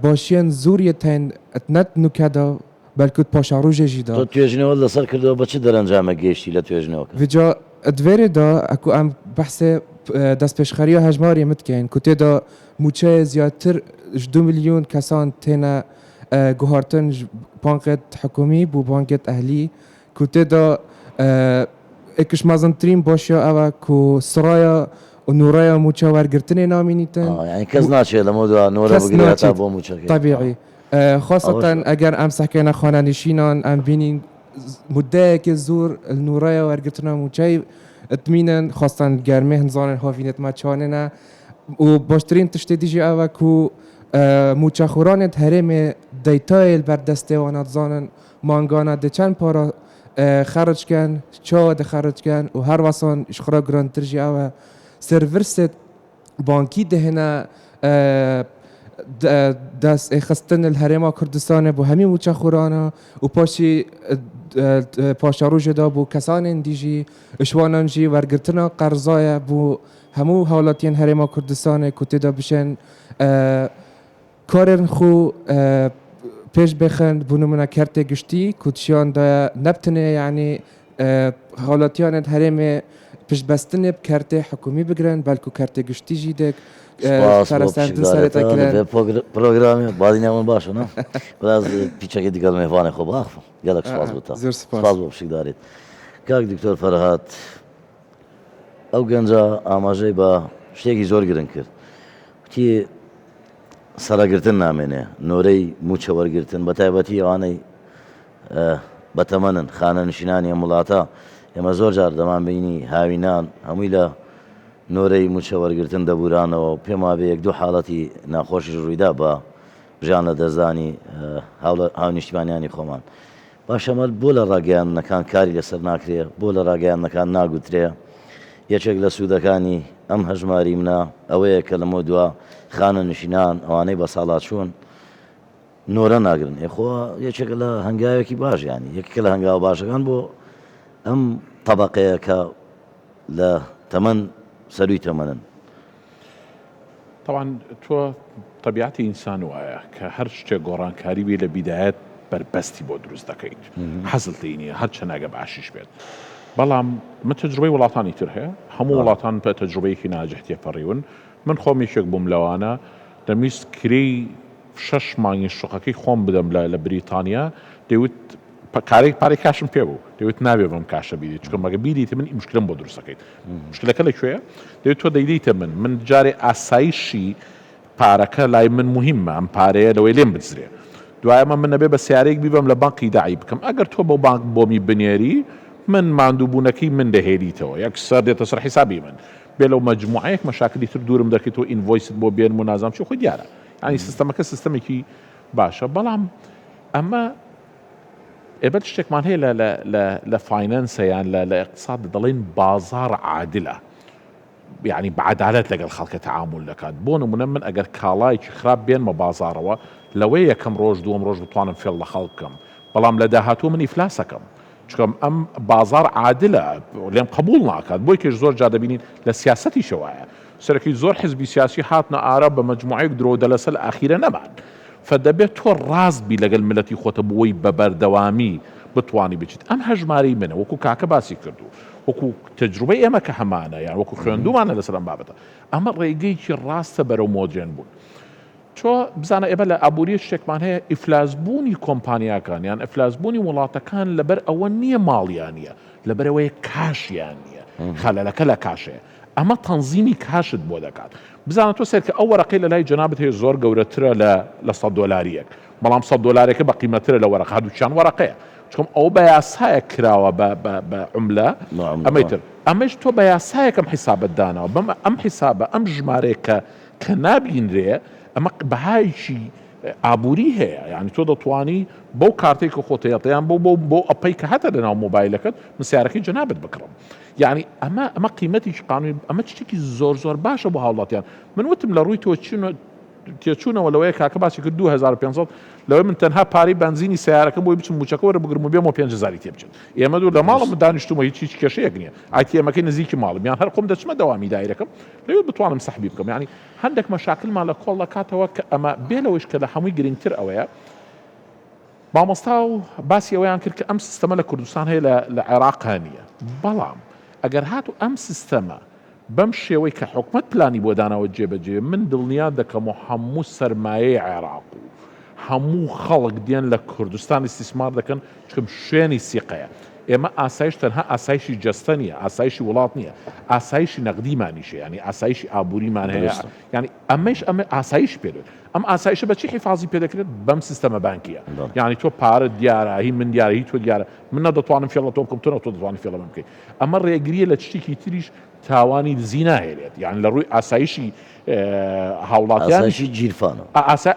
باشیان زوریه تین اتنت نکدا بلکه پاشاروژه جیدا تو توێژنەوە لەسەر کردەوە بە چ دەرەنجامە گەیشتی لە توێژنەوە ویجا ادوێرێ دا ئەکو ئەم بەحسێ دەستپێشخەریە هەژماری متکەین کو تێدا موچە زیاتر 2 میلیۆن کەسان تێنە گوهارتن بانکێت حکومی بۆ بانکێت ئەهلی کو تێدا ئێکش مەزنترین باشە ئەوە کو سڕایە و نورaya موچە وەرگرتنê namînîtin yani کەس ناچێت لەمە دو نۆرە بگرێتە بۆ موچەکە طبیعی خاصەتەن ئەگەر ئەم سەکەنە خانەنشینان ئەم بینین مدەیەکی زۆر نورaya وەرگرتنە موچەی ئەتمینن خواستن گەرمێ هەنزانن هاوینێتمە چوانێنە و باشترین تشتێ دیژی ئەوە کو موچەخۆرانێت هەرێمێ دەیتایل بەردەستێوانە زانن مانگانە دەچەند پارە خەرجکەن چاوە دەخەرجکەن و هەر وەسان ئیشخڕا گرانترژی ئەوە سرڤرست بانکی دهێنە دەست خستن الهەرێما کوردستانە بۆ هەمی موچەخۆرانە و پاشی پاشەڕۆژێدا بۆ کەسانên دیژی شوانان jî وەرگرتنە قەرزایە بۆ هەموو هاوڵاتیان هەرێما کوردستانê ku têda bişên karên xwe pêş bêxin bû nimûne kertê giştî ku tişiyan daya nebtine yanî hawlatiyanên herêmê piştbestinê bi kertê hikûmî bigirin belku kertê giştî jî dek پرستاندن سرێتەکرێن پرۆگرامی بادینەوەن باشە نه باز پیچەکە دیگەڵ میێوانێ خۆ باخم گەلک سپاس بۆ سپاس بۆ پشکدارێت کاک دکتۆر فەرهاد ئەو گەنجە ئاماژەی بە شتێکی زۆر گرنگ کرد وتی سەرەگرتن نامێنێ نۆرەی موچە وەرگرتن بە تایبەتی ئەوانەی بەتەمەنن خانە نشینانی ئەم وڵاتە ئێمە زۆر جار دەمان بینی هاوینان هەمووی لە نۆرەی موچە وەرگرتن دەبورانەوە پێما بێ یەک دوو حاڵەتی ناخۆشی ڕوویدا بە ژیان لە دەستدانی هاونیشتیمانیانی خۆمان باشەمە بۆ لە ڕاگەیاندنەکان کاری لەسەر ناکرێ بۆ لە ڕاگەیاندنەکان ناگوترێ یەکێک لە سوودەکانی ئەم هەژماری منە ئەوەیە کە لەمە دووە خانە نشینان ئەوانەی بە ساڵات چوون نۆرە ناگرن ئێخۆ یەکێک لە هەنگاوێکی باش ینی یەکێک لە هەنگاو باشەکان بۆ ئەم تەبەقەیە کە لە تەمەن سەروی تەمەنن طبعا تۆ طبیعەتی ئینسان وایە کە هەر شتێک گۆڕانکاری بێ لە بیدایەت بربەستی بۆ دروست دەکەیت حەزت لێ هەر چەناگە باشیش بێت بەڵام من تەجروبەی وڵاتانی تر هەیە هەموو وڵاتان بە تەجروبەیەکی ناجەحتێ پەڕیون من خۆم یەکێک بووم لەوانە دەمویست کرێی 6 مانگی شوقەکەی خۆم بدەم لە بریتانیا دەیوت پارەی کاشم پێ بوو دەوێت نابێ بەم کاشە بیری چکە مەگە بیریتە من مشکلم بۆ دروستەکەیت مشکلەکە لەکوێیە دەوێت تۆ دەیدەیتە من جارێ ئاسایشی پارەکە لای من مهمە ئەم پارەیە لەوەی لێم بزرێ دوایەمە من نەبێ بە سیارەیەک بیبم لە بانکی داعی بکەم ئەگەر تۆ بۆ بانک بۆمی بنێری من ماندووبوونەکەی من دەهێریتەوە یەک سەر دێتە سەر حیسابی من بێ لەو مەجموعەیەک مەشاکلی تر دوورم دەکەیتەوە ئینڤۆیست بۆ بێن و نازام چی خۆی دیارە ینی سیستەمەکە سیستەمێکی باشە بەڵام ئەمە ئێبەت شتێکمان هەیە لە فاینەنسە یان لە اقتصاد دەڵێن بازار عادلە یعنی بەعدالەت لەگەڵ خەڵکە تەعامل دەکات بۆ نمونە من ئەگەر کاڵایکی خراپ بێنمە بازارەوە لەوەی یەکەم ڕۆژ دووەم ڕۆژ بتوانم فێڵ لە خەڵکم بەڵام لە داهاتوو من ئیفلاسەکەم چکەم ئەم بازار عادلە لێم قبول ناکات بۆی کەش زۆر جا دەبینین لە سیاسەتی شەوایە سەرەکی زۆر حزبی سیاسی هاتنە ئارە بە مەجموعەیەک درۆ دەلەسە لە ئاخیرە نەمان فدەبێت تۆ ڕاست بی لەگەڵ ملەتی خۆتە بۆی بە بەردەوامی بتوانی بچیت ئەم هەژماری منە وەکو کاکە باسی کردو وەکو تەجروبەی ئێمە کە هەمانە یان وەکو خوێندومانە لەسەر ئەم بابەتە ئەمە ڕێگەیەکی ڕاستە بەرەو مۆدرن بوون چۆ بزانە ئێمە لە ئابووری شتێکمان هەیە ئیفلاسبوونی کۆمپانیاکان یان ئیفلاسبوونی وڵاتەکان لەبەر ئەوە نییە ماڵیان نیە لەبەرەوەی کاشیان نییە خەلەلەکە لە کاشەیە ئەمە تەنزیمی کاشت بۆ دەکات بزانە تۆ سێر کە ئەو وەرەقەی لە لای جەنابەت هەیە زۆر گەورەترە لە $100 بەڵام $100 بە قیمەترە لە وەرەق هەردووچیان وەرەقەیە چکەم ئەو بە یاسایە کراوە بە عملە ئەمەیتر ئەمەش تۆ بە یاسایەکەم حیسابت داناوە بەم ئەم حیسابە ئەم ژمارەیە کە نابینرێ ئەمە بەهایکی ئابووری هەیە یعنی تۆ دەتوانی بەو کارتێک کە خۆتەیەڵیان بۆ ئەپەی کە هەتە لەناو مۆبایلەکەت مسیارەکەی جەنابەت بکڕم یعنی ئەمە قیمەتیش قانونی ئەمە شتێکی زۆر باشە بۆ هاوڵاتیان من وتم لە ڕووی تۆ تێچوونەوە لەوەیە کاکە باسی کرد 2500 لەوەی من تەنها پارەی بنزینی سیارەکەم بۆی بچم موچەکەوەرە بگرم و بێمەوە 5000 تێ بچن ئێمە دوور لە ماڵم دانیشتومە هیچ کێشەیەک نییە ئایتیەمەکەی نزیکی ماڵم یان هەر خۆم دەچمە دەوامی دایرەکەم لەوێ بتوانم سەحبی بکەم یعنی هەندێک مەشاکلمان لە کۆڵ دەکاتەوە کە ئەمە بێ لەوەش کە لە هەمووی گرنگتر ئەوەیە مامۆستا و باسی ئەوەیان کرد کە ئەم سیستەمە لە کوردستان هەیە لە عێراق نییە بەڵام ئەگەر هاتو ئەم سیستەمە بەم شێوەی کە حکومت پلانی بۆ داناوە جێبەجێ من دڵنیا دەکەم و هەموو سەرمایەی عێراق و هەموو خەڵک دێن لە کوردستان استیسمار دەکەن چکەم شوێنی سیقەیە ئێمە ئاسایش تەنها ئاسایشی جەستە نیە ئاسایشی وڵات نییە ئاسایشی نەقدیمانیشە ینی ئاسایشی ئابووریمان هەیە ینی ئەمە ئاسایش پێدێت ئەم ئاسایشە بە چی حیفاظی پێ دەکرێت بەم سیستەمە بانکیە یعنی تۆ پارە دیارە هی من دیارە هی تۆ دیارە من نەدەتوانم فێڵە تۆ بکەم تۆ دەتوانانی فێڵە بکەیت ئەمە ڕێگریە لە شتێکی تریش تاوانی دزی ناهێنێت یعنی لە ڕووی ئاسایشی هاوڵاتیان گیرفانە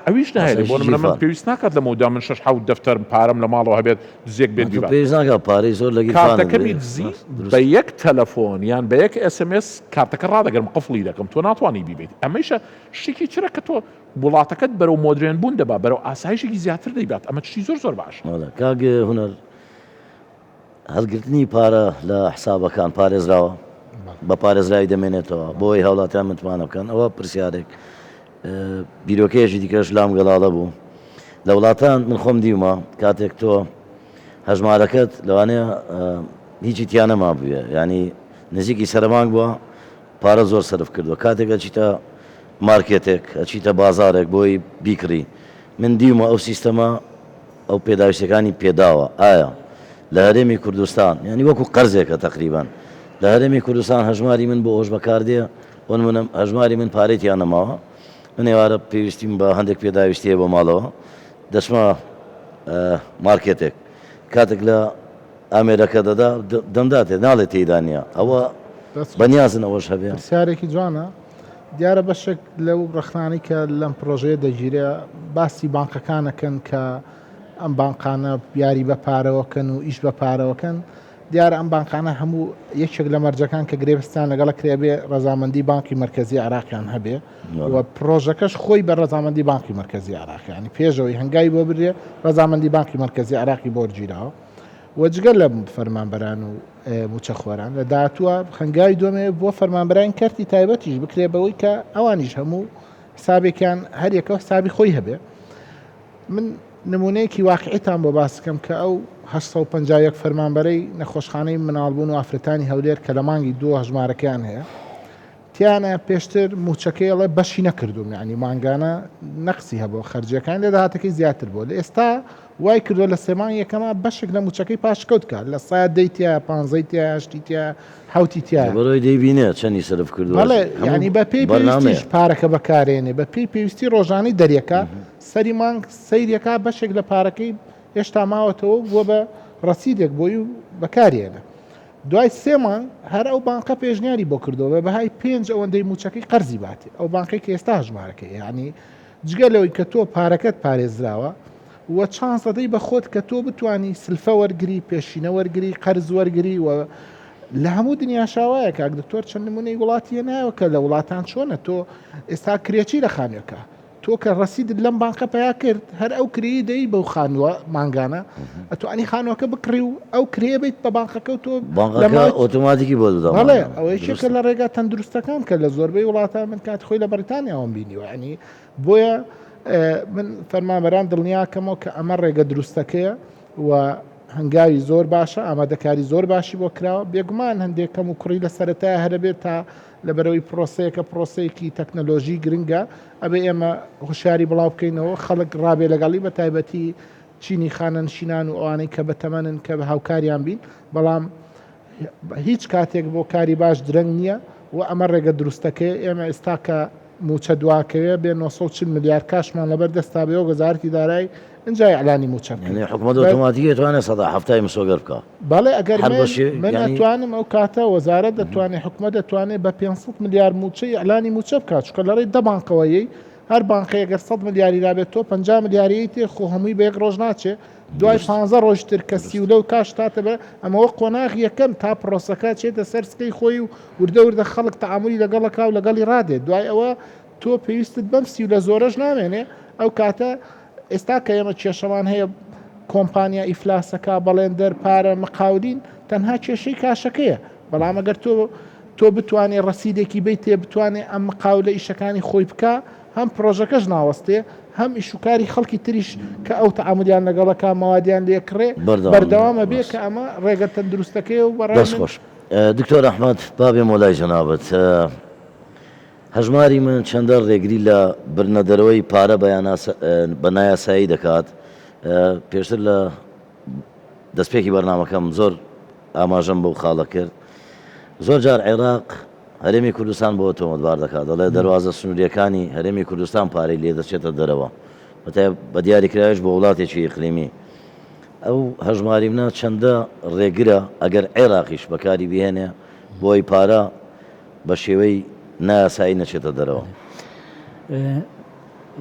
ئەویش نهێنێت بۆ من پێویست ناکات لە مەودا من 6 دەفتەر پارەم لە ماڵەوە هەبێت دزێک بێت پێویست ناکات پارەی زۆر لە کارتەکەمی دزی بە یەک تەلەفۆن یان بە یەک SMS کارتەکە ڕادەگەرم قفڵی دەکەم تۆ ناتوانانی بیبیت ئەمەیشە شتێکی چرە کە تۆ وڵاتەکەت بەرەو مۆدرێن بوون دەبا بەرەو ئاسایشێکی زیاتر دەیبات ئەمە شتی زۆر باش کاگە هونەر هەڵگرتنی پارە لە حسابەکان پارێزراوە بە پارێزرایی دەمێنێتەوە بۆی هاوڵاتیان متمانە بکەن ئەوە پرسیارێک بیرۆکەیەکی دیکەش لام گەڵاڵە بوو لە وڵاتان من خۆم دیومە کاتێک تۆ هەژمارەکەت لەوانەیە هیچی تیانەما بووە ینی نزیکی سەرمانگ بووە پارە زۆر سرف کردووە کاتێک ئەچیتە مارکێتێک ئەچیتە بازارێک بۆی بیکڕی من دیومە ئەو سیستەمە ئەو پێداویستەکانی پێداوە ئایا لە هەرێمی کوردستان ینی وەکو قەرزێکە تقریبان لە هەرێمی کوردستان هەژماری من بۆ ئەوش بەکاردێ بۆن منم هەژماری من پارێتیان نەماوە من ێوارە پێویستیم بە هەندێک پێداویستیە بۆ ماڵەوە دەچمە مارکێتێک کاتێک لە ئامێرەکە دەدا دەمداتێ ناڵێت تێدانە ئەوە بەنیازن ئەوەش هەبێ پرسیارێکی جوانە دیارە بەشێک لەو ڕخنانی کە لەم پرۆژەیە دەگیرێ باسی بانکەکانەکەن کە ئەم بانقانە یاری بە پارەوەکەن و ئیش بە پارەوەکەن دیارە ئەم بانقانە هەموو یەکێک لە مەرجەکان کە گرێبستان لەگەڵە کرێبێ ڕەزامەندی بانکی مرکزی عراقیان هەبێ و پرۆژەکەش خۆی بە ڕەزامەندی بانکی مرکزی عراقیانی پێشەوەی هەنگای بۆ برێ ڕەزامەندی بانکی مرکزی عراقی بۆ گیراوە وەجگە لە فەرمانبەران و موچەخۆران لە داهاتووە خەنگای دومێ بۆ فەرمانبەران کەرتی تایبەتیش بکرێ بەوەی کە ئەوانیش هەموو حسابێکیان هەریەکەوە حسابی خۆی هەبێ من نمونەیەکی واقعیتان بۆ باسکەم کە ئەو 851 فەرمانبەرەی نەخۆشخانەی مناڵبوون و ئافرەتانی هەولێر کە لە مانگی 2 هەژمارەکەیان هەیە تیانە پێشتر موچەکەیڵێ بەشی نەکردوم یعنی مانگانە نەقسی هەبوو خەرجەکان لە داهاتەکەی زیاتر بوو لە ئێستا وای کردو لە سێمان یەکەمە بەشێک لە موچەکەی پاشکەوت کات لە سا دەیتە 15 هەشتیتە حوتیتە بەڕۆی دەیبینێت چەندی سرف کردو بەڵێ ینی بە پێی پێویستیش پارەکە بەکارێنێ بە پێی پێویستی ڕۆژانەی دەریەکە سەری مانگ سەیرەکە بەشێک لە پارەکەی هێشتا ماوەتەوە بووە بە ڕەسیدێک بۆی و بەکارێنە دوای سێمان هەر ئەو بانقە پێشنیاری بۆ کردەوە بەهای 5 ئەوەندەی موچەکەی قەرزی باتێ ئەو بانقی کە ئێستا هەژمارەکە یعنی جگە لەوەی کە تۆ پارەکەت پارێزراوە وە چانس دەدەی بە خۆت کە تۆ بتانی سلفە وەرگری پێشینە وەرگری قەرز وەرگری و لە هەموو دنیا شاوایە کاک دکتۆر چەند نمونەی وڵاتیە نایەوە کە لە وڵاتان چۆنە تۆ ئێستا کرێکی لە خانوێکە تۆ کە ڕەسیدت لەم بانقە پیا کرد هەر ئەو کری دەی بەو خانووە مانگانە ئەتوانی خانووەکە بکڕی و ئەو کرێ بیت بە بانقەکە و تۆ بانقەکە ئۆتۆماتیکی بۆ دەدا بەڵێ ئەوەی شێکە لە ڕێگا تەندروستەکان کە لە زۆربەی وڵاتان من کات خۆی لە بەریتانیاوەم بینیوە ینی بۆیە من فەرمانبەران دڵنیاکەمەوە کە ئەمە ڕێگە دروستەکەیە و هەنگاوی زۆر باشە ئامادەکاری زۆر باشی بۆ کراوە بێگومان هەندێک کەم و کوڕی لە سەرەتای هەرەبێت تا لەبەرەوەی پرۆسەیەکە پرۆسەیەکی تەکنەلۆژی گرنگە ئەبێ ئێمە هوشیاری بڵاو بکەینەوە خەڵک ڕابێ لەگەڵی بە تایبەتی چینی خانەنشینان و ئەوانەی کە بەتەمەنن کە بە هاوکاریان بین بەڵام هیچ کاتێک بۆ کاری باش درەنگ نییە و ئەمە ڕێگە دروستەکەی ئێمە ئێستا کە موچە دواکەوێ بێ 940 میلیارد کاشمان لەبەر دەستا بێەوە گەزارتی دارایی اینجای ئەلانی موچە حکومەت ئۆتۆماتیکە توانێت 170 مسۆگەر بکە بەڵێ ئەگەر من ئەتوانم ئەو کاتە وەزارەت دەتوانێت حکومەت دەتوانێت بە 500 میلیارد موچەی ئەلانی موچە بکات چکە لەڕێی دە بانقەوەیەی هەر بانقی ئەگەر 100 میلیاری دابێت تۆ 50 میلیاری تێ خۆ هەمووی بە یەک ڕۆژ ناچێ دوای 15 ڕۆژتر کە سیولە و کاش تاتە بە ئەمەوە قۆناغ یەکەم تا پرۆسەکە چێتە سەر سکەی خۆی و وردە وردە خەڵک تەعاملی لەگەڵەکە و لەگەڵی ڕادێت دوای ئەوە تۆ پێویستت بەم سیولە زۆرەش نامێنێ ئەو کاتە ئێستا کە ئێمە کێشەمان هەیە کۆمپانیا ئیفلاسەکە بەڵێندەر پارە مقاولین تەنها کێشەی کاشەکەیە بەڵام ئەگەر تۆ بتوانێت ڕەسیدێکی بیت تێ بتوانێت ئەم مقاولە ئیشەکانی خۆی بکە هەم پرۆژەکەش ناوەستێ هەم ئیشوکاری خەڵکی تریش کە ئەو تەعاملیان لەگەڵەکە ماوادیان لێکڕێ بەردەوامە بێ کە ئەمە ڕێگە تەندروستەکەی و دەست خۆش دکتۆر ئەحمەد بابێ مۆلای جەنابەت هەژماری من چەندە ڕێگری لە برنەدەرەوەی پارە بە نایاسایی دەکات پێشتر لە دەستپێکی بەرنامەکەم زۆر ئاماژەم بەو خاڵە کرد زۆر جار عێراق هەرێمی کوردستان بۆ تۆمەتبار دەکات دەڵێ دەواازە سنووریەکانی هەرێمی کوردستان پارەی لێ دەچێتە دەرەوە بە دیاریکراش بۆ وڵاتێکی ئیقلیمی ئەو هەژماری منە چەندە ڕێگرە ئەگەر عێراقیش بەکاری بهێنێ بۆی پارە بە شێوەی نایاسایی نەچێتە دەرەوە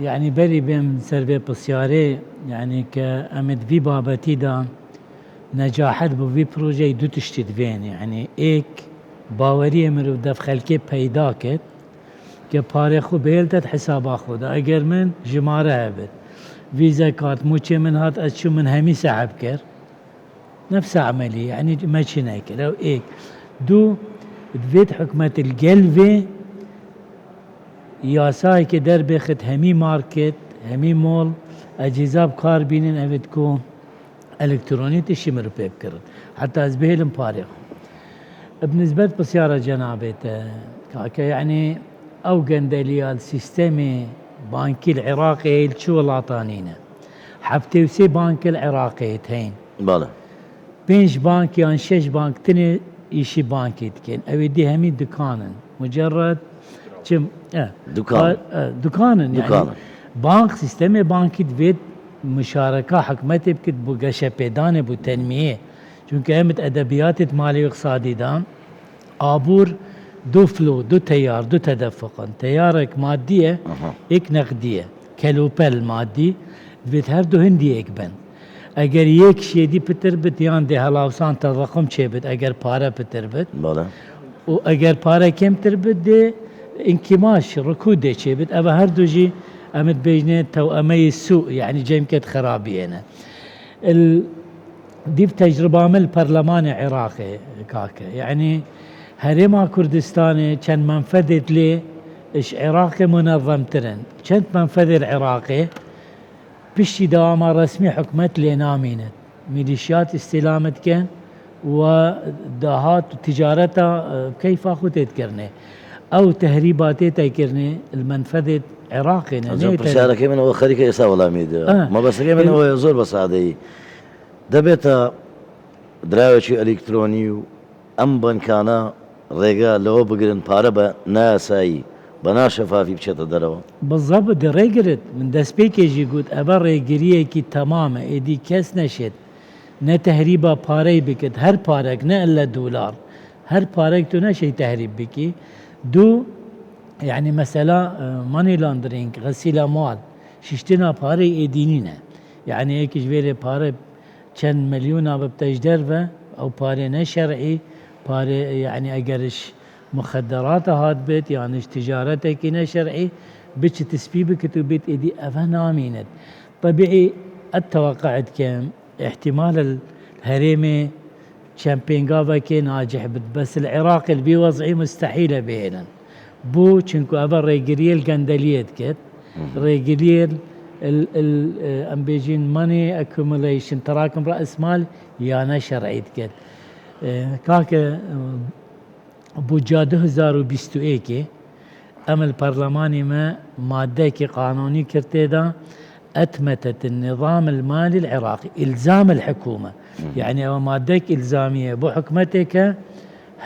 یعنی بەری بێم سەر بێ پرسیارێ یعنی کە ئەمت وی بابەتیدا نەجاحەت بۆ وی پرۆژەی دوو تشتی دوێنێ یعنی ئێک باوەریە مرۆڤ دەف خەلکێ پەیدا کرد کە پارێ خۆ بهێلتت حسابا خۆدا ئەگەر من ژمارە هەبێت ویزە کات موچێ من هات ئەچوو من هەمی سەحب کرد نفس عملي يعني ما شناك لو إيك دو دويت حكمة القلبة ياساي كدر بيخت همي ماركت همي مول أجهزة بكار بينن أبدكو إلكتروني تشمر بيبكر حتى أزبهلم فارغ بالنسبة بسيارة جنابت يعني أو قندليا السيستمي بانكي العراقي شو لاطانينا حفتي وسي بانك العراقي تهين بله 5 بانك يعني 6 بانك تني يشي بانكي تكين او دي همي دكانن مجرد كم دكانن يعني بانك سيستمي بانكي دبيت مشاركة حكمتي بكت بقشة بيدانة بتنمية چونك همت ادبيات مالي واقتصادي دان عبور دو فلو دو تيار دو تدفقا تيارك مادية اك نقدية كالوبل مادي دبيت هر دو هندي اك بن اگر یک شیدی پتر بت یان ده هلاوسان تا رقم چه بت اگر پاره پتر بت بله و اگر پاره کم تر بت ده انکماش رکود ده چه بت اما هر دو جی امت بيجنه توأمي السوء يعني جيمكت خرابينا دي تجربة من البرلمان العراقي كاكا يعني هرما كردستاني كان منفذت لي ايش عراقي منظم ترن كانت منفذ العراقي بشي دوامة رسمي حكمت لنامينت ميليشيات استلامت كان وداهات وتجارتها كيف اخو تذكرني او تهريباتي تاكرني المنفذ عراقي برشارة من هو خريكة يسا ولا ميد ما بس من هو يزور بس عادي دبيتا دراوشي الكتروني ام بنكانا ريغا لو بقرن باربا ناساي بنا شفافي بشتا دروا بالضبط دي ريجرت من دسبيك يجي قلت ابا ريجريه كي تماما ايدي كاس نشد نه تهريبا باري بكت هر بارك نه الا دولار هر بارك تو نشي تهريب بكي دو يعني مثلا ماني لاندرينج غسيل اموال ششتنا باري ايدينينا يعني هيك جبيري باري كان مليون بتجدرفه او باري نه شرعي باري يعني اقرش مخدرات هاد بيت يعني تجارتك نه شرعي بتش تسبيبك بيت ايدي افنا مينت طبيعي اتوقعت كم احتمال الهريمه شامبينغافا كي ناجح بس العراق اللي بوضعي مستحيله بينا بو چنكو ابا ريجريل قندليت كت ريجريل ام بيجين ماني اكوميليشن تراكم راس مال يانا شرعيت كت كاك بو جا 2021 ام البرلماني ما ماده كي قانوني كرتيدا أتمتت النظام المالي العراقي إلزام الحكومة يعني أو مادك إلزامية بو حكمتك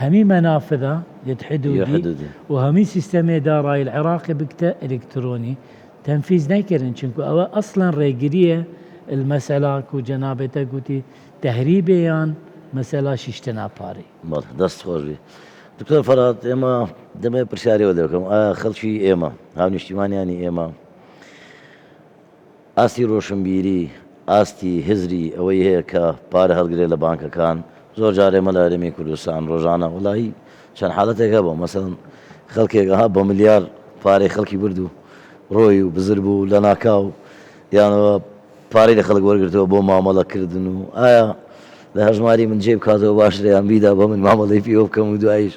همي منافذة يتحدودي وهمي سيستم إدارة العراقي بكتا إلكتروني تنفيذ نيكرن شنكو أو أصلا ريقرية المسألة كو جنابتك قوتي تهريبيان مسألة ششتنا باري بالله دست خوشي دكتور فرات إما دمي برشاري ودوكم خلشي إما هاون اجتماعي يعني إما ئاستی ڕۆشنبیری ئاستی هزری ئەوەی هەیە کە پارە هەڵگرێت لە بانکەکان زۆر جارێ مە لە هەرێمی کوردستان ڕۆژانە وڵی چەند حاڵەتێک هەبوو مەسەڵەن خەڵکێکها بە ملیار پارەی خەڵکی برد و ڕۆی و بزر بوو لە ناکاو یانەوە پارەی لە خەڵک وەرگرتەوە بۆ مامەڵەکردن و ئایا لە هەژماری من جێ بکاتەوە باشترەیان بیدا بە من مامەڵەی پێوە بکەم و دوایش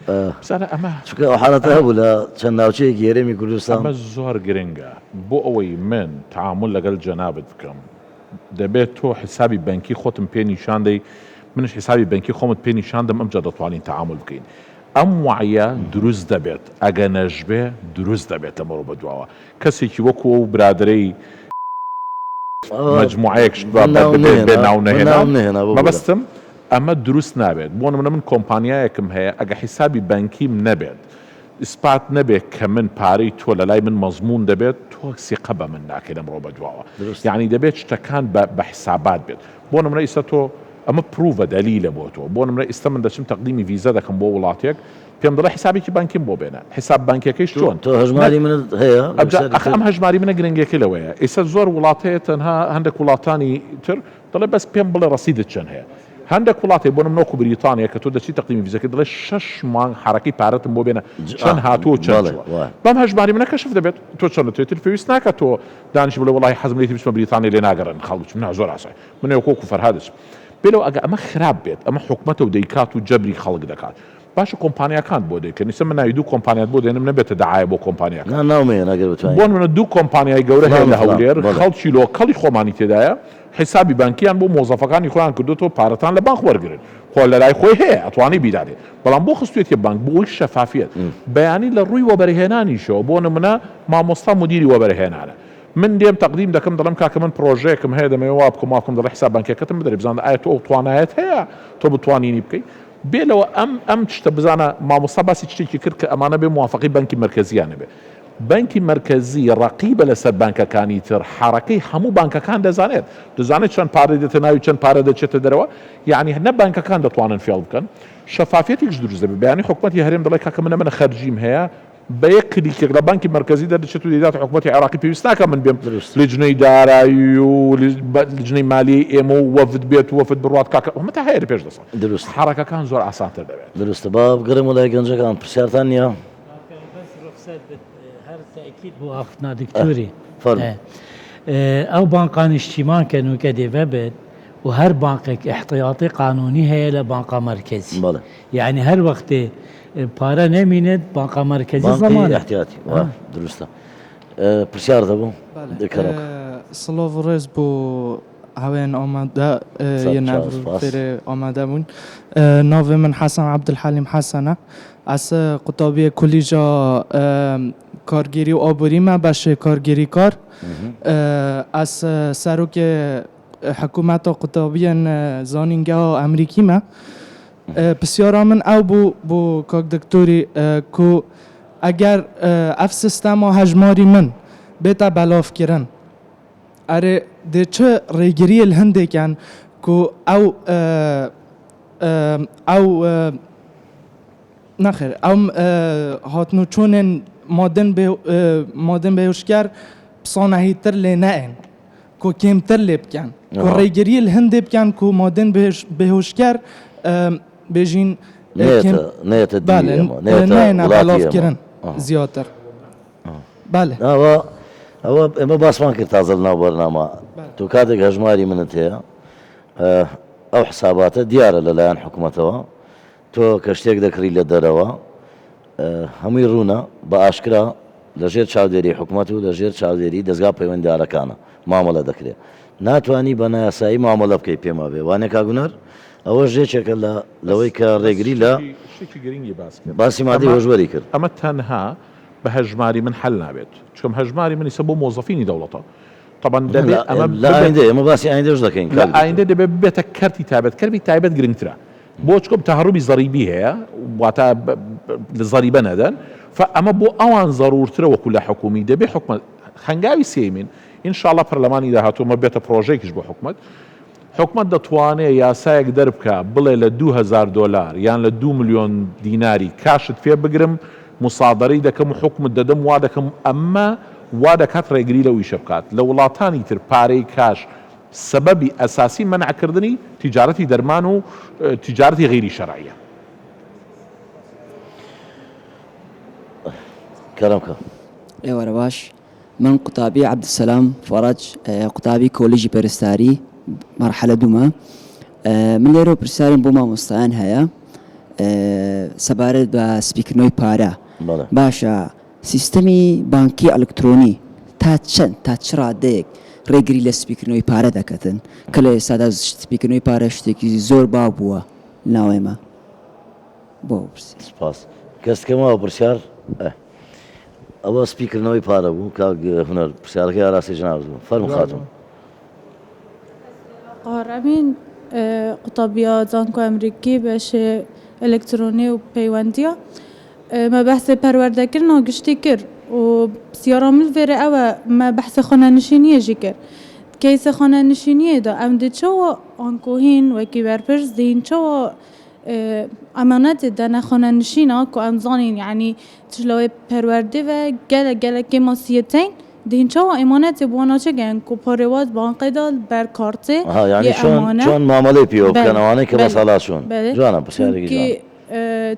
چونکە ئەو حاڵەتە هەبوو لە چەند ناوچەیەکی هەرێمی کوردستان ئەمە زۆر گرنگە بۆ ئەوەی من تعامل لەگەڵ جەنابەت بکەم دەبێت تۆ حسابی بەنکی خۆتم پێ نیشان دەی منش حسابی بەنکی خۆمت پێ نیشان دەم ئەمجا دەتوانین تعامل بکەین ئەم وعیە دروست دەبێت ئەگە نەژبێ دروست دەبێت لەمەڕۆ بەدواوە کەسێکی وەکو ئەو برادرەی مجموعەیەکش بێ ناونەهێنا مەبەستم ئەمە دروست نابێت بۆ نمونە من کۆمپانیایەکم هەیە ئەگە حیسابی بەنکیم نەبێت ئیسپات نەبێت کە من پارەی تۆ لە لای من مەزمون دەبێت تۆ سیقە بە من ناکەی لەمڕۆ بەدواوە یعنی دەبێت شتەکان بە حسابات بێت بۆ نمونە ئیستا تۆ ئەمە پروڤە دەلیلە بۆ تۆ بۆ نمونە ئێستا من دەچم تەقدیمی ڤیزە دەکەم بۆ وڵاتێک پێم دەڵێ حسابێکی بانکیم بۆ بێنە حساب بانکیەکەیش چۆن تۆ هەژماری منت هەیە ئەم هەژماری منە گرنگێکی لەوەیە ئێستا زۆر وڵات هەیە تەنها هەندێک وڵاتانی تر دەڵێ بەس پێم بڵێ ڕەسیدت چەند هەیە هەندێک وڵاتی بۆ نمونە وەکو بریتانیا کە تۆ دەچی تەقدیمی ڤیزەکە دەڵێ 6 مانگ حرەکەی پارەتم بۆ بێنە چەند هاتووە چەند بەم هەژماری منە کەشف دەبێت تۆ چەندێتر پێویست ناکات تۆ دانیش بڵێ وڵی حەزم لێتی بچمە بریتانیا لێ ناگەڕن خەڵک چم زۆر ئاسای من وەکو فەرهادش بێلەوە ئەگە ئەمە خراپ بێت ئەمە حکومەتە و دەیکات و جەبری خەڵک دەکات باشە کۆمپانیاکان بۆ دەیکەن نیسە من ناوی دوو کۆمپانیات بۆ دێنم نەبێتە دەعایە بۆ کۆمپانیاکان ناومەیە ناگەر بتوانین بۆ منە دوو کۆمپانیای گەورە هەیە لە هەولێر خەڵکی لۆکەڵی خۆمانی تێدایە حسابی بانکیان بۆ مۆزەفەکانی خۆیان کردوتەوە پارەتان لە بانک وەرگرن خۆ لە لای خۆی هەیە ئەتوانی بیدادێت بەڵام بۆ خستوێتی بانک بۆی شەفافیت بەیانی لە ڕووی وەبەرهێنانیشەوە بۆ نمونە مامۆستا مدیری وەبەرهێنانە من دێم تەقدیم دەکەم دەڵم کاکە من پرۆژەیەکم هەیە دەمەوێت وا بکەم واکەم دەڵێ حساب بانکیەکەتم بدەێ بزانە ئایا تۆ ئەو توانایەت هەیە تۆ بتوانینی بکەیت بێلەوە ئەم شتە بزانە مامۆستا باسی شتێکی کرد کە ئەمانە بێ موافقی بانکی مرکزیانە بێ بانکی مرکزی ڕقیبە لەسەر بانکەکانی تر حرەکەی هەموو بانکەکان دەزانێت چەند پارە دێتە ناوی چەند پارە دەچێتە دەرەوە یعنی هەنە بانکەکان دەتوانن فێڵ بکەن شەفافیەتیش دروست دەبێت بەیانی حکومەتی هەرێم دەڵێ کاکە منە خەرجیم هەیە بە یەک کلیکێک لە بانکی مرکزی دەچێت و دەیدات حکومەتی عێراقی پێویست ناکە من بێم لجنەی دارایی و لجنەی مالی ئێمە و وەفد بێت وەفد بڕات کاکە ئەمە تا هەیە پێش دەسڵ دروست حرەکەکان زۆر ئاسانتر دەبێت دروستە با بگەڕێم وەلای گەنجەکان پرسیارتان نییە هەر تأكيد بۆ ئافنا دکتۆری ئەو بانقان اجتیماعکەن و کە دێڤە بێت و هەر بانقێک احتیاطی قانونی هەیە لە بانقا مرکزی یعنی هەر وەختێ پارە نەمینێت بانقا مرکزی زەمانە احتیاطی دروستە پرسیار دەبوو سڵۆڤ ڕێز بۆ هاوين آماده سپاس. یه نفر آماده بون ناو من حسن عبدالحلیم حسنه از قطابی کلیجا کارگیری و آبوری ما باشه کارگیری کار از سروک حکومت قطابی زانینگه امریکی ما بسیار من او بو کاک دکتوری کو اگر اف سیستم و هجماری من بیتا بلاف کرن اره ده چه ریگری الهنده کن کو او نخیر او هاتنو چونن مادن بهوشگر بصانهی تر لینه این کو کمتر لیب کن کو ریگری الهنده بکن کو مادن بهوشگر بجین نيت بله نه بلاف کرن زیادتر بله هو ما باسمان كنت تازلنا برنامج تو كادك هجماري من انتهى او حساباته ديار للان حكومته تو كشتيك ذكري للدروا هم يرونا باشكرا لجير شاوديري حكومته لجير شاوديري دزغا پەیوەندی دارەکانە معاملە دەکرێت ناتوانانی بە نایاسایی معاملە بکەی پێما بێ وانێ کاگونەر ئەوە ژێچێکە لەوەی کە ڕێگری لە شتێکی گرنگی باس کرد باسی مادی هۆژوەری کرد ئەمە تەنها بە هەژماری من حل نابێت چکەم هەژماری من ئێستا بۆ مۆزەفینی دەوڵەتە طبعا دەبێت ئەمە لە ئایندە ئێمە باسی ئایندەش دەکەین لە ئایندە دەبێت ببێتە کەرتی تایبەت کەرتی تایبەت گرنگترە بۆ چکۆم تەهەڕووبی زەریبی هەیە واتە لە زەریبە نەدەن فەمە بۆ ئەوان زەڕورترە وەکو لە حکومی دەبێت حکومەت خەنگاوی سێمین ئینشاءڵڵا پەرلەمانی داهاتوومە بێتە پرۆژێکیش بۆ حکومت دەتوانێت یاسایەک دەربکە بڵێ لە $2,000 یان لە 2 ملیۆن دیناری کاشت فێ بگرم مصادرەی دەکەم و حکومت دەدەم وا دەکەم ئەمە وا دەکات ڕێگری لەوی شە بکات لە وڵاتانی تر پارەی کاش سببی ئەساسی مەنعکردنی تیجارەتی دەرمان و تیجارەتی غیری شەرعیە كلامك ايوه رواش من قطابي عبد السلام فرج قطابي كوليجي برستاري مرحلة دوما من ليرو برستاري بوما مستعان هيا سبارد بسبيكر نوي بارا باشا سيستمي بانكي الكتروني تاتشرا ديك ريگري لسبيكر نوي بارا دكتن كله سادا سبيكر نوي بارا شتكي زور بابوا ناويما بو برسي سپاس کەس کەمەوە پرسیار ئەوە سپیکردنەوەی پارە بوو کاک هونەر پرسیارەکەی ئاراستی جناب بوو فەرمو خاتم قارەبین قوتابیا زانکۆ ئەمریکی بەش ئەلکترۆنی و پەیوەندیە مە بەحسێ پەروەردەکردنەوە گشتی کرد و پرسیارە من فێرە ئەوە مە بەحسە خۆنەنشینیەژی کرد کەیسە خۆنەنشینیەدا ئەم دچەوە ئۆنکۆهین وەکی بەرپرس دینچەوە ئەمانەت دەنە خۆنەنشینە کە ئەم زانین یعنی تشلەوەی پەروەردی و gelekê masiyetên dînçawa emanetê bi wan naçegerin ku parêwaz banqêda ber kartê yani çon mamalê pîyo bikenewanê ke mesela şon canan pirsiyareke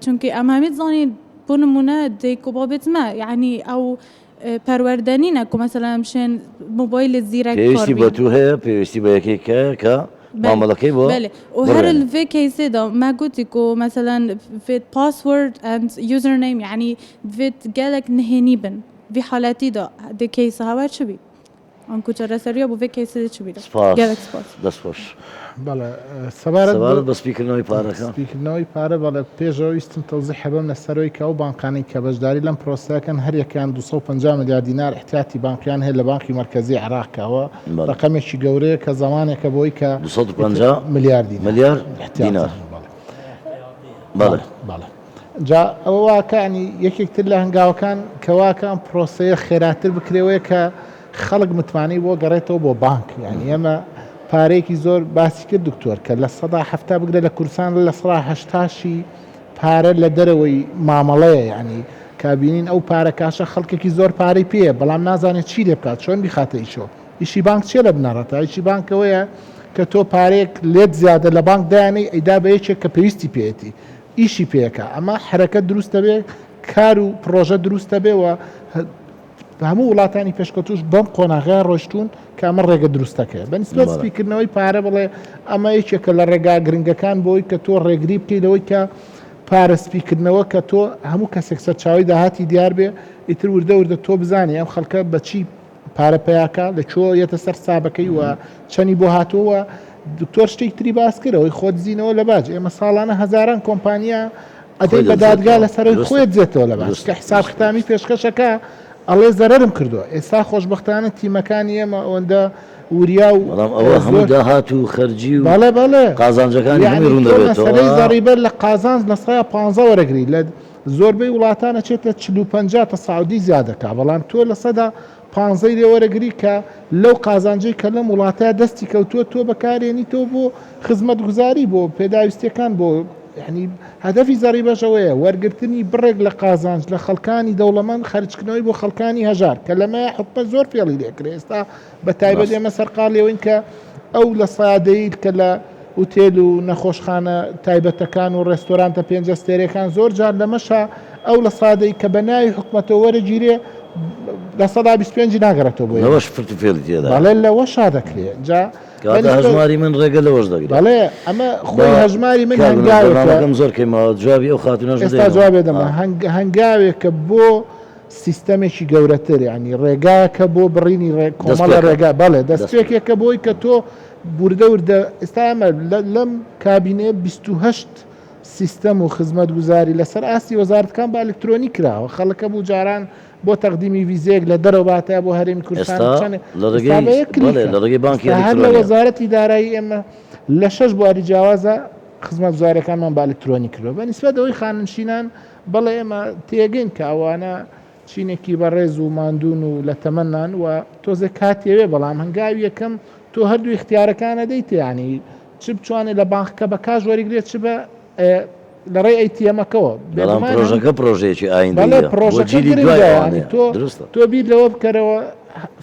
çünkü em hemî zanîn bu nimûne dê ku babet me yani ew perwerdenîne ku mesela em şên mobaylê zîrek pêwîstî bi tu heye pêwîstî bi yekê ke معاملەکەی بۆ و هەر vê کەیسێدا me goتî ku mesela vê password and username yani vê gelek nihênî bin vê haletî da dê keyse hawer çi bî an ku çareseriya bu vê keysê çi bî gelek spas دەست خۆش بەڵێ سەبارەت بە سپیکردنەوەی پارەکە سپیکردنەوەی پارە بەڵێ پێشەوە ویستم تەوزیح هەبم لەسەرەوەی کە ئەو بانکانەی کە بەشداری لەم پرۆسەکەن هەر یەکیان 250 ملیار دینار احتیاتی بانکیان هەیە لە بانکی مرکزی عێراقەوە ڕقەمێکی گەورەیە کە زمانێکە بۆی کە 250 ملیار دینار بەڵێ جا ئەوە واکەنی یەکێکتر لە هەنگاوەکان کەواکەم پرۆسەیە خێراتر بکرێوەیە کە خەڵک متمانی بۆ گەڕێتەوە بۆ بانک یعنی ئێمە پارێکی زۆر باسی کرد دکتۆر کە لە 170 بگرێت لە کوردستان لە 180شی پارە لە دەرەوەی مامەڵەیە یعنی کابینین ئەو پارە کاشە خەڵکێکی زۆر پارەی پێە بەڵام نازانێت چی لێ بکات چۆن بیخاتە ئیشۆ ئیشی بانک چێ لە بنەڕەتە ئیشی بانکەوەیە کە تۆ پارێک لێت زیادە لە بانک دایانەی ئەیدا بە یەکێک کە پێویستی پێێتی ئیشی پێەکە ئەمە حرەکەت دروستە بێ کار و پرۆژە دروستە بێەوە هەموو وڵاتانی پێشکەوتوش بەم قۆناغای ڕۆشتون کە ئەمە ڕێگە دروستەکە بەنسبەت سپیکردنەوەی پارە بڵێ ئەمە یەکێکە لە ڕێگا گرنگەکان بۆی کە تۆ ڕێگری بکەیتەوەی کە پارە سپیکردنەوە کە تۆ هەموو کەسێک سەرچاوی داهاتی دیار بێ ئیتر وردە تۆ بزانێ ئەم خەڵکە بەچی پارە پیاکە لە چۆ یەتە سەر سابەکەی و چەنی بۆ هاتووە دکتۆر شتێک تری باس کردەوەی خۆت زیینەوە لە باج ئێمە ساڵانە هەزاران کۆمپانیا ئەدەی بە دادگا لەسەرەوەی خۆت زێتەوە لە باش کە حساب ختامی پێشکەشەکە ئەڵێ زەرم کردووە ئێستا خۆشببختانە تیمەکانی ئێمە ئەوەندە وریا و ئەوە هەموو داهات و خەرجی و بەڵێ بەڵێ قازانجەکانی هەمووی ڕوون دەبێتەوە زەریبەر لە قازانج لە 150 وەرەگری لە زۆربەی وڵاتانە چێتە 45 تا سعودی زیادەکە بەڵام تۆ لە سەدا 15 لێ وەرەگری کە لەو قازانجەی کە لەم وڵاتەیە دەستی کەوتووە تۆ بەکارێنی تۆ بۆ خزمەت گوزاری بۆ پێداویستەکان بۆ يعني هدفی زەریبەشەوەیە وەرگرتنی بڕێک لە قازانج لە خەڵکانی دەوڵەمەند خەرجکردنەوەی بۆ خەڵکانی هەژار کە لەمە حکومەت زۆر فێڵی لێکرێ ئێستا بە تایبەت ئێمە سەرقاڵ لێوین کە ئەو لە سادەیت کە لە ئوتێل و نەخۆشخانە تایبەتەکان و ڕێستۆرانتە پێنجەستێرەکان زۆر جار لەمەشە ئەو لە سادەی کە بە ناوی حکومەتەوە وەرەگیرێ لە 125 ناگەڕێتەوە بۆ لەوەش فرت و فێڵی تێدا بەڵێ لەوە شادەکرێ جا کاتە هەژماری من ڕێگە لەوەش دەگرێت بەڵێ ئەمە خۆی هەژماری من هەنگاوێکم زۆر کەمەوە جوابی ئەو خاتونەش ئێستا جوابێ دەما هەنگاوێکە بۆ سیستەمێکی گەورەتر ینی ڕێگاکە بۆ بڕینی کۆمەڵە ڕێگا بەڵێ دەستپێکێکە بۆی کە تۆ بوردە وردە ئێستا ئەمە لەم کابینێ 28 سیستەم و خزمەت گوزاری لەسەر ئاستی وەزارەتەکان بە ئەلکترۆنی کراوە خەڵکە بوو جاران بۆ تەقدیمی ویزێک لە دەرەوەباتە بۆ هەرێمی کوردستان لە ڕێگەی بانکی هەر لە وەزارەتی دارایی ئێمە لە 6 بواری جیاوازە خزمەت گوزاریەکانمان بە ئەلکترۆنی کردەوە بە نیسبەت ئەوەی خاننشینان بەڵێ ئێمە تێگەین کە ئەوانە چینێکی بەڕێز و ماندوون و لە تەمەنان و تۆزە کاتێوێ بەڵام هەنگاوی یەکەم تۆ هەردوو اختیارەکانە دەیت ینی چ بتوانێت لە بانکەکە بە کاژ وەریگرێت چ بە لە ڕێی ئەیتیەمەکەەوە پرۆژەکە پرۆژێکی تۆ بیر لەوە بکەرەوە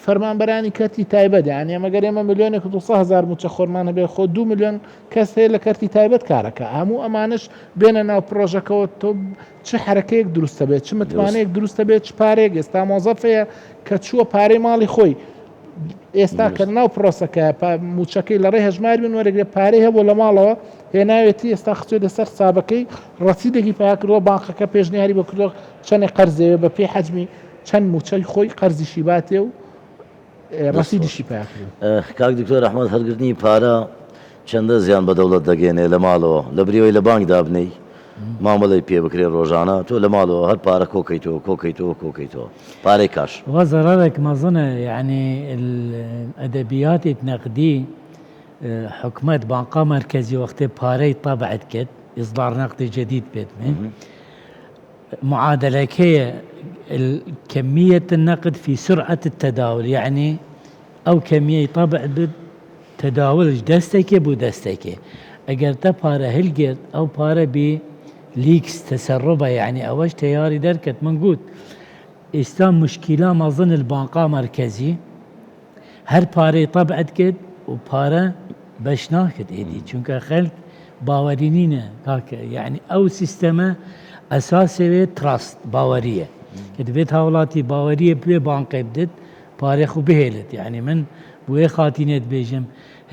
فەرمانبەرانی کەرتی تایبەت یان ئێمەگەر ئێمە ملیۆنێک 200,000 موچە خۆرمانە بێ خۆ 2 میلیۆن کەس هەیە لە کەرتی تایبەت کارەکە هەموو ئەمانش بێنە ناو پرۆژەکەەوە تۆ چه حرەکەیەک دروستە بێت چ متمانەیەک دروستە بێت چ پارێک ئێستا مۆزەفەیە کە چووە پارەی ماڵی خۆی ئێستا کە ناو پرۆسەکە موچەکەی لە ڕێ هەژمار بن وەرەگرێ پارەی هەبوو لە ماڵەوە هێناوێتی ئێستا خچێ لەسەر سابەکەی ڕەسیدێکی پیاکردەوە بانکەکە پێشنیاری بە کردۆ چەندێک قەرزەوێ بە پێی حەجمی چەند موچەی خۆی قەرزیشی باتێ و ڕەسیدیشی پیاکردن کاک دکتۆر ئەحمەد هەرگرتنی پارە چەندە زیان بە دەوڵەت دەگەێنێ لە ماڵەوە لە بریەوەی لە بانک دابنەی مامەڵی پێ بکرێ ڕۆژانە تۆ لە ماڵەوە هەر پارە کۆکەیتەوە پارەی کاش وزرارك مظنة يعني الأدبيات النقدي حكومة بنقة مركزي وقت باري طبعت كد إصدار نقدي جديد بيتمه معادلة هي كمية النقد في سرعة التداول يعني أو كمية طبع بالتداول دستك بو دستك أجر تبارة هلجت أو بارة ب ليكس تسربة يعني أوش تياري دركت منقود إسلام مشكلة ما ظن البنقة مركزي هر باري طبعت كد وبارة بشناه كد إيدي چونك خلق باورينينا كاك يعني أو سيستما أساسي تراست باورية كد بيت هاولاتي باورية بي بانقة بدت باري خو بهيلت يعني من بوي خاتينت بيجم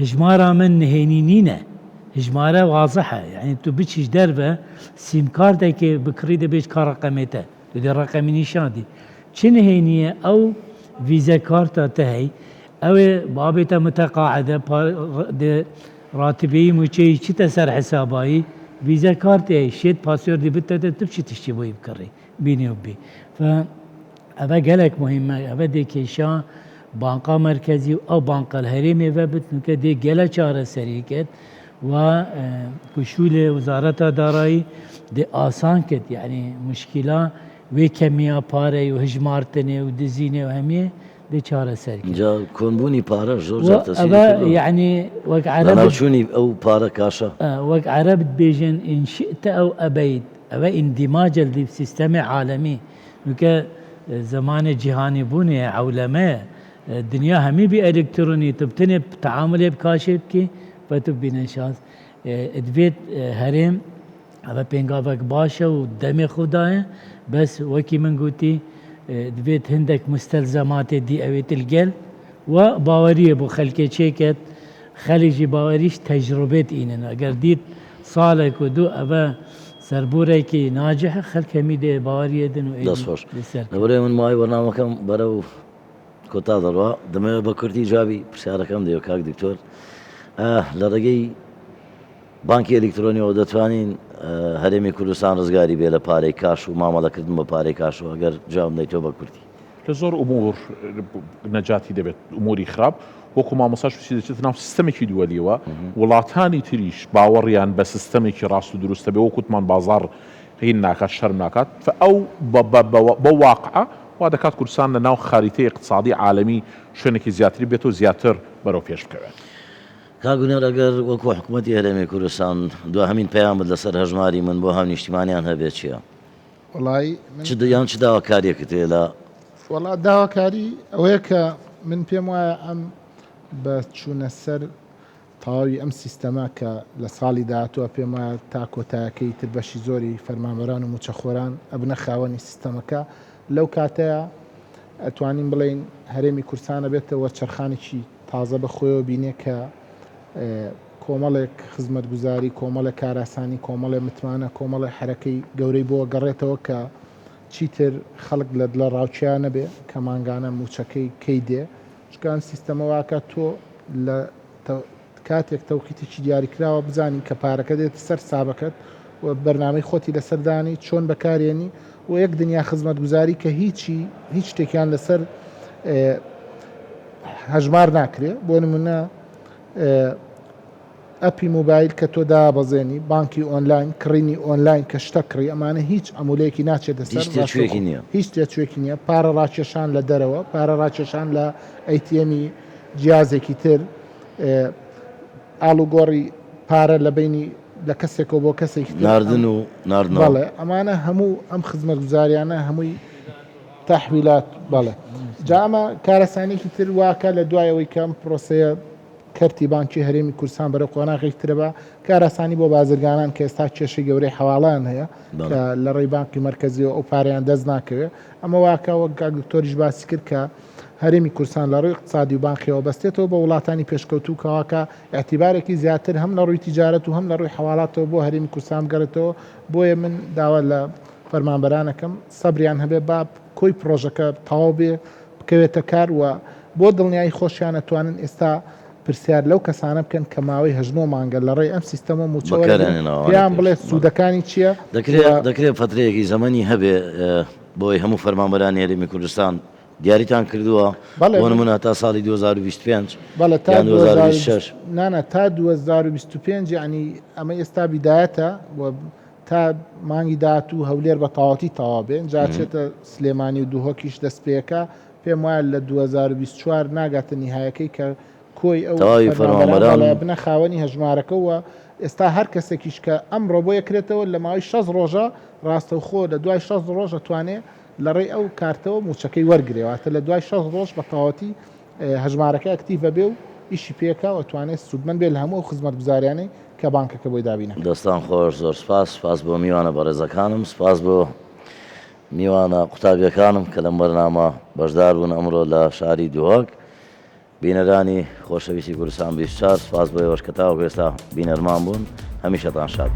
هجمارة من نهينينينا هجمارة واضحة يعني تو بتشيش دربة سيم كاردك بكريدة بيش كارقمته دي رقم نشادي چن هينية أو فيزا كارتا تهي أو بابتا متقاعدة راتبي مچي چي تسر حساباي فيزا كارتا شيت باسور دي بتا تبشي تشتي بوي بكري بيني وبي فأبا قالك مهمة أبا دي كيشا بانقا مركزي أو بانقا الهريمي فبت دي قالا چارة سريكت و كشول وزارة دارایی دي آسان كت يعني مشكلة وی کمیا پاره و هجمارتنه و دزینه و همیه دي چاره سر كت جا كونبوني پاره زور زار تسويق يعني وك عرب لناوشوني أو پاره كاشا وك عرب بيجن إن شئت أو أبيت أو اندماج في سيستم عالمي وك زمان جهاني بوني علماء الدنيا همي بإلكتروني تبتني بتعامل بكاشف كي فتب بنشاز ادبيت هرم هذا بينقافك باشا ودمي خداه بس وكي من قلتي ادبيت هندك مستلزمات دي اويت الجل وباوريه بو خلكي شيكت خليجي باوريش تجربه ايننا اگر ديت صالك ودو ابا سربوريكي ناجح خلك ميدي باوريه دنو دسوش نبري من ماي برنامجكم برو کۆتا دەڕوا دەمەوێت بە کوردی جوابی پرسیارەکەم دەوێت کاک دکتۆر لە ڕێگەی بانکی ئەلکترۆنیەوە دەتوانین هەرێمی کوردستان ڕزگاری بێ لە پارەی کاش و مامەڵەکردن بە پارەی کاش و ئەگەر جواب دەیتەوە بە کوردی لە زۆر ئومور نەجاتی دەبێت ئوموری خراپ وەکو مامۆساش وسی دەچێت ناو سیستەمێکی دووەلیەوە وڵاتانی تریش باوەڕیان بە سیستەمێکی ڕاست و دروستە بێ وەکوتمان بازار هین ناکات شەرم ناکات ئەو بە واقعە وا دەکات کوردستان لە ناو خەریتەی اقتصادی عالەمی شوێنێکی زیاتری بێت و زیاتر بەرەو پێش بکەوێت. کاگونێر ئەگەر وەکو حکوومەتی هەرێمی کوردستان دو هەمین پەیامت لەسەر هەژماری من بۆ هەم نیشتیمانیان هەبێت چییە؟ وڵی یان چ داواکاریەکەت هەیە لە وڵا داواکاری ئەوەیە کە من پێم وایە ئەم بە چوونە سەر تەواوی ئەم سیستەما کە لە ساڵی داهاتووە پێم وایە تا کۆتایەکەی تر بەشی زۆری فەرمانبەران و موچەخۆران ئەبنە خاوەنی سیستەمەکە لەو کاتەیە ئەتوانین بڵێن هەرێمی کورسانە بێتەوە چرخانێکی تازە بەخۆیەوە بینێ کە کۆمەڵێک خزمەت گوزاری کۆمەڵێک کاراسانی کۆمەڵێ متمانە کۆمەڵی حرەکەی گەورەی بۆ گەڕێتەوە کە چیتر خەڵک لە ڕاوچیان نەبێ کە ماگانە موچەکەی کەی دێ چکان سیستەمەواکە تۆ لە کاتێک تەوقیتێکی دیاریکراوە بزانین کە پارەکە دێت سەر سابەکەت و بەرنامەی خۆتی لەسەردانی چۆن بەکارێنی و یەک دنیا خزمەت گوزاری کە هیچ شتێکیان لەسەر هەژمار ناکرێ بۆ نمونە ئەپی موبایل کە تۆ دابەزێنی بانکی ئۆنلاین کڕینی ئۆنلاین کە شتە کڕی ئەمانە هیچ ئەمولەیەکی ناچێتە سەر هیچ تێچوێکی نییە پارە ڕاکێشان لە دەرەوە پارە ڕاکێشان لە ئەیتیەمی جیازێکی تر ئاڵوگۆڕی پارە لە بینی لە کەسێکەوە بۆ کەسێکی ناردن و بەڵێ ئەمانە هەموو ئەم خزمەت گوزاریانە هەمووی تەحویلات بەڵێ جامە کارەسانێکی تر واکە لە دوایەوەی کەم پرۆسەیە کەرتی بانکی هەرێمی کوردستان بەرە قۆناغی ترە بە کارەسانی بۆ بازرگانان کە ئێستا کێشەی گەورەی حواڵان هەیە کە لە ڕێی بانکی مرکزیەوە ئەو پارەیان دەست ناکەوێت ئەمە واکە وەک دکتۆریش باسی کرد کە هەرێمی کوردستان لە ڕووی اقتصادی و بانکیەوە بەستێتەوە بە وڵاتانی پێشکەوتوو کەواکە اعتیبارێکی زیاتر هەم لە ڕووی تیجارەت و هەم لە ڕووی حواڵاتەوە بۆ هەرێمی کوردستان بگەڕێتەوە بۆیە من داوا لە فەرمانبەرانەکەم سەبریان هەبێ با کۆی پرۆژەکە تەواو بێ بکەوێتە کار و بۆ دڵنیایی خۆشیان ئەتوانن ئێستا پرسیار لەو کەسانە بکەن کە ماوەی هەژنۆ مانگە لە ڕێی ئەم سیستەمە موچەوەیان بڵێت سوودەکانی چییە دەکرێت فترەیەکی زەمەنی هەبێ بۆی هەموو فەرمانبەرانی هەرێمی کوردستان دیاریتان کردووە بۆ نمونە تا ساڵی 2025 بەڵێ تا 2026 نانە تا 2025 یعنی ئەمە ئێستا بیدایەتە تا مانگی داهاتوو هەولێر بە تەواوەتی تەواو بێن جاچێتە سلێمانی و دووهۆکیش دەست پێەکە پێم وایە لە 2024 ناگاتە نیهایەکەی کە کۆی ئەو فەرمانبەران بنە خاوەنی هەژمارەکەەوە ئێستا هەر کەسێکیش کە ئەمڕۆ بۆ یەکرێتەوە لە ماوەی 6 ڕۆژە ڕاستەوخۆ لە دوای 6 ڕۆژ دەتوانێت لە ڕێی ئەو کارتەوە موچەکەی وەرگێواتە لە دوای 6 ڕۆژ بە تەواوەتی هەژمارەکە ئەکتیڤە بێ و ئیشی پێکە و توانێت سوودمەند بێت لە هەموو خزمەت گوزاریانەی کە بانکەکە بۆی دابینە. دەستان خۆش زۆر سپاس بۆ میوانە بەڕێزەکانم سپاس بۆ میوانە قوتابیەکانم کە لەم بەرنامە بەشدار بوون ئەمڕۆ لە شاری دووهۆک بینەرانی خۆشەویستی کوردستان 24 سپاس بۆ ئێوەش کە تاوەکو ئێستا بینەرمان بوون هەمیشەتان شاد.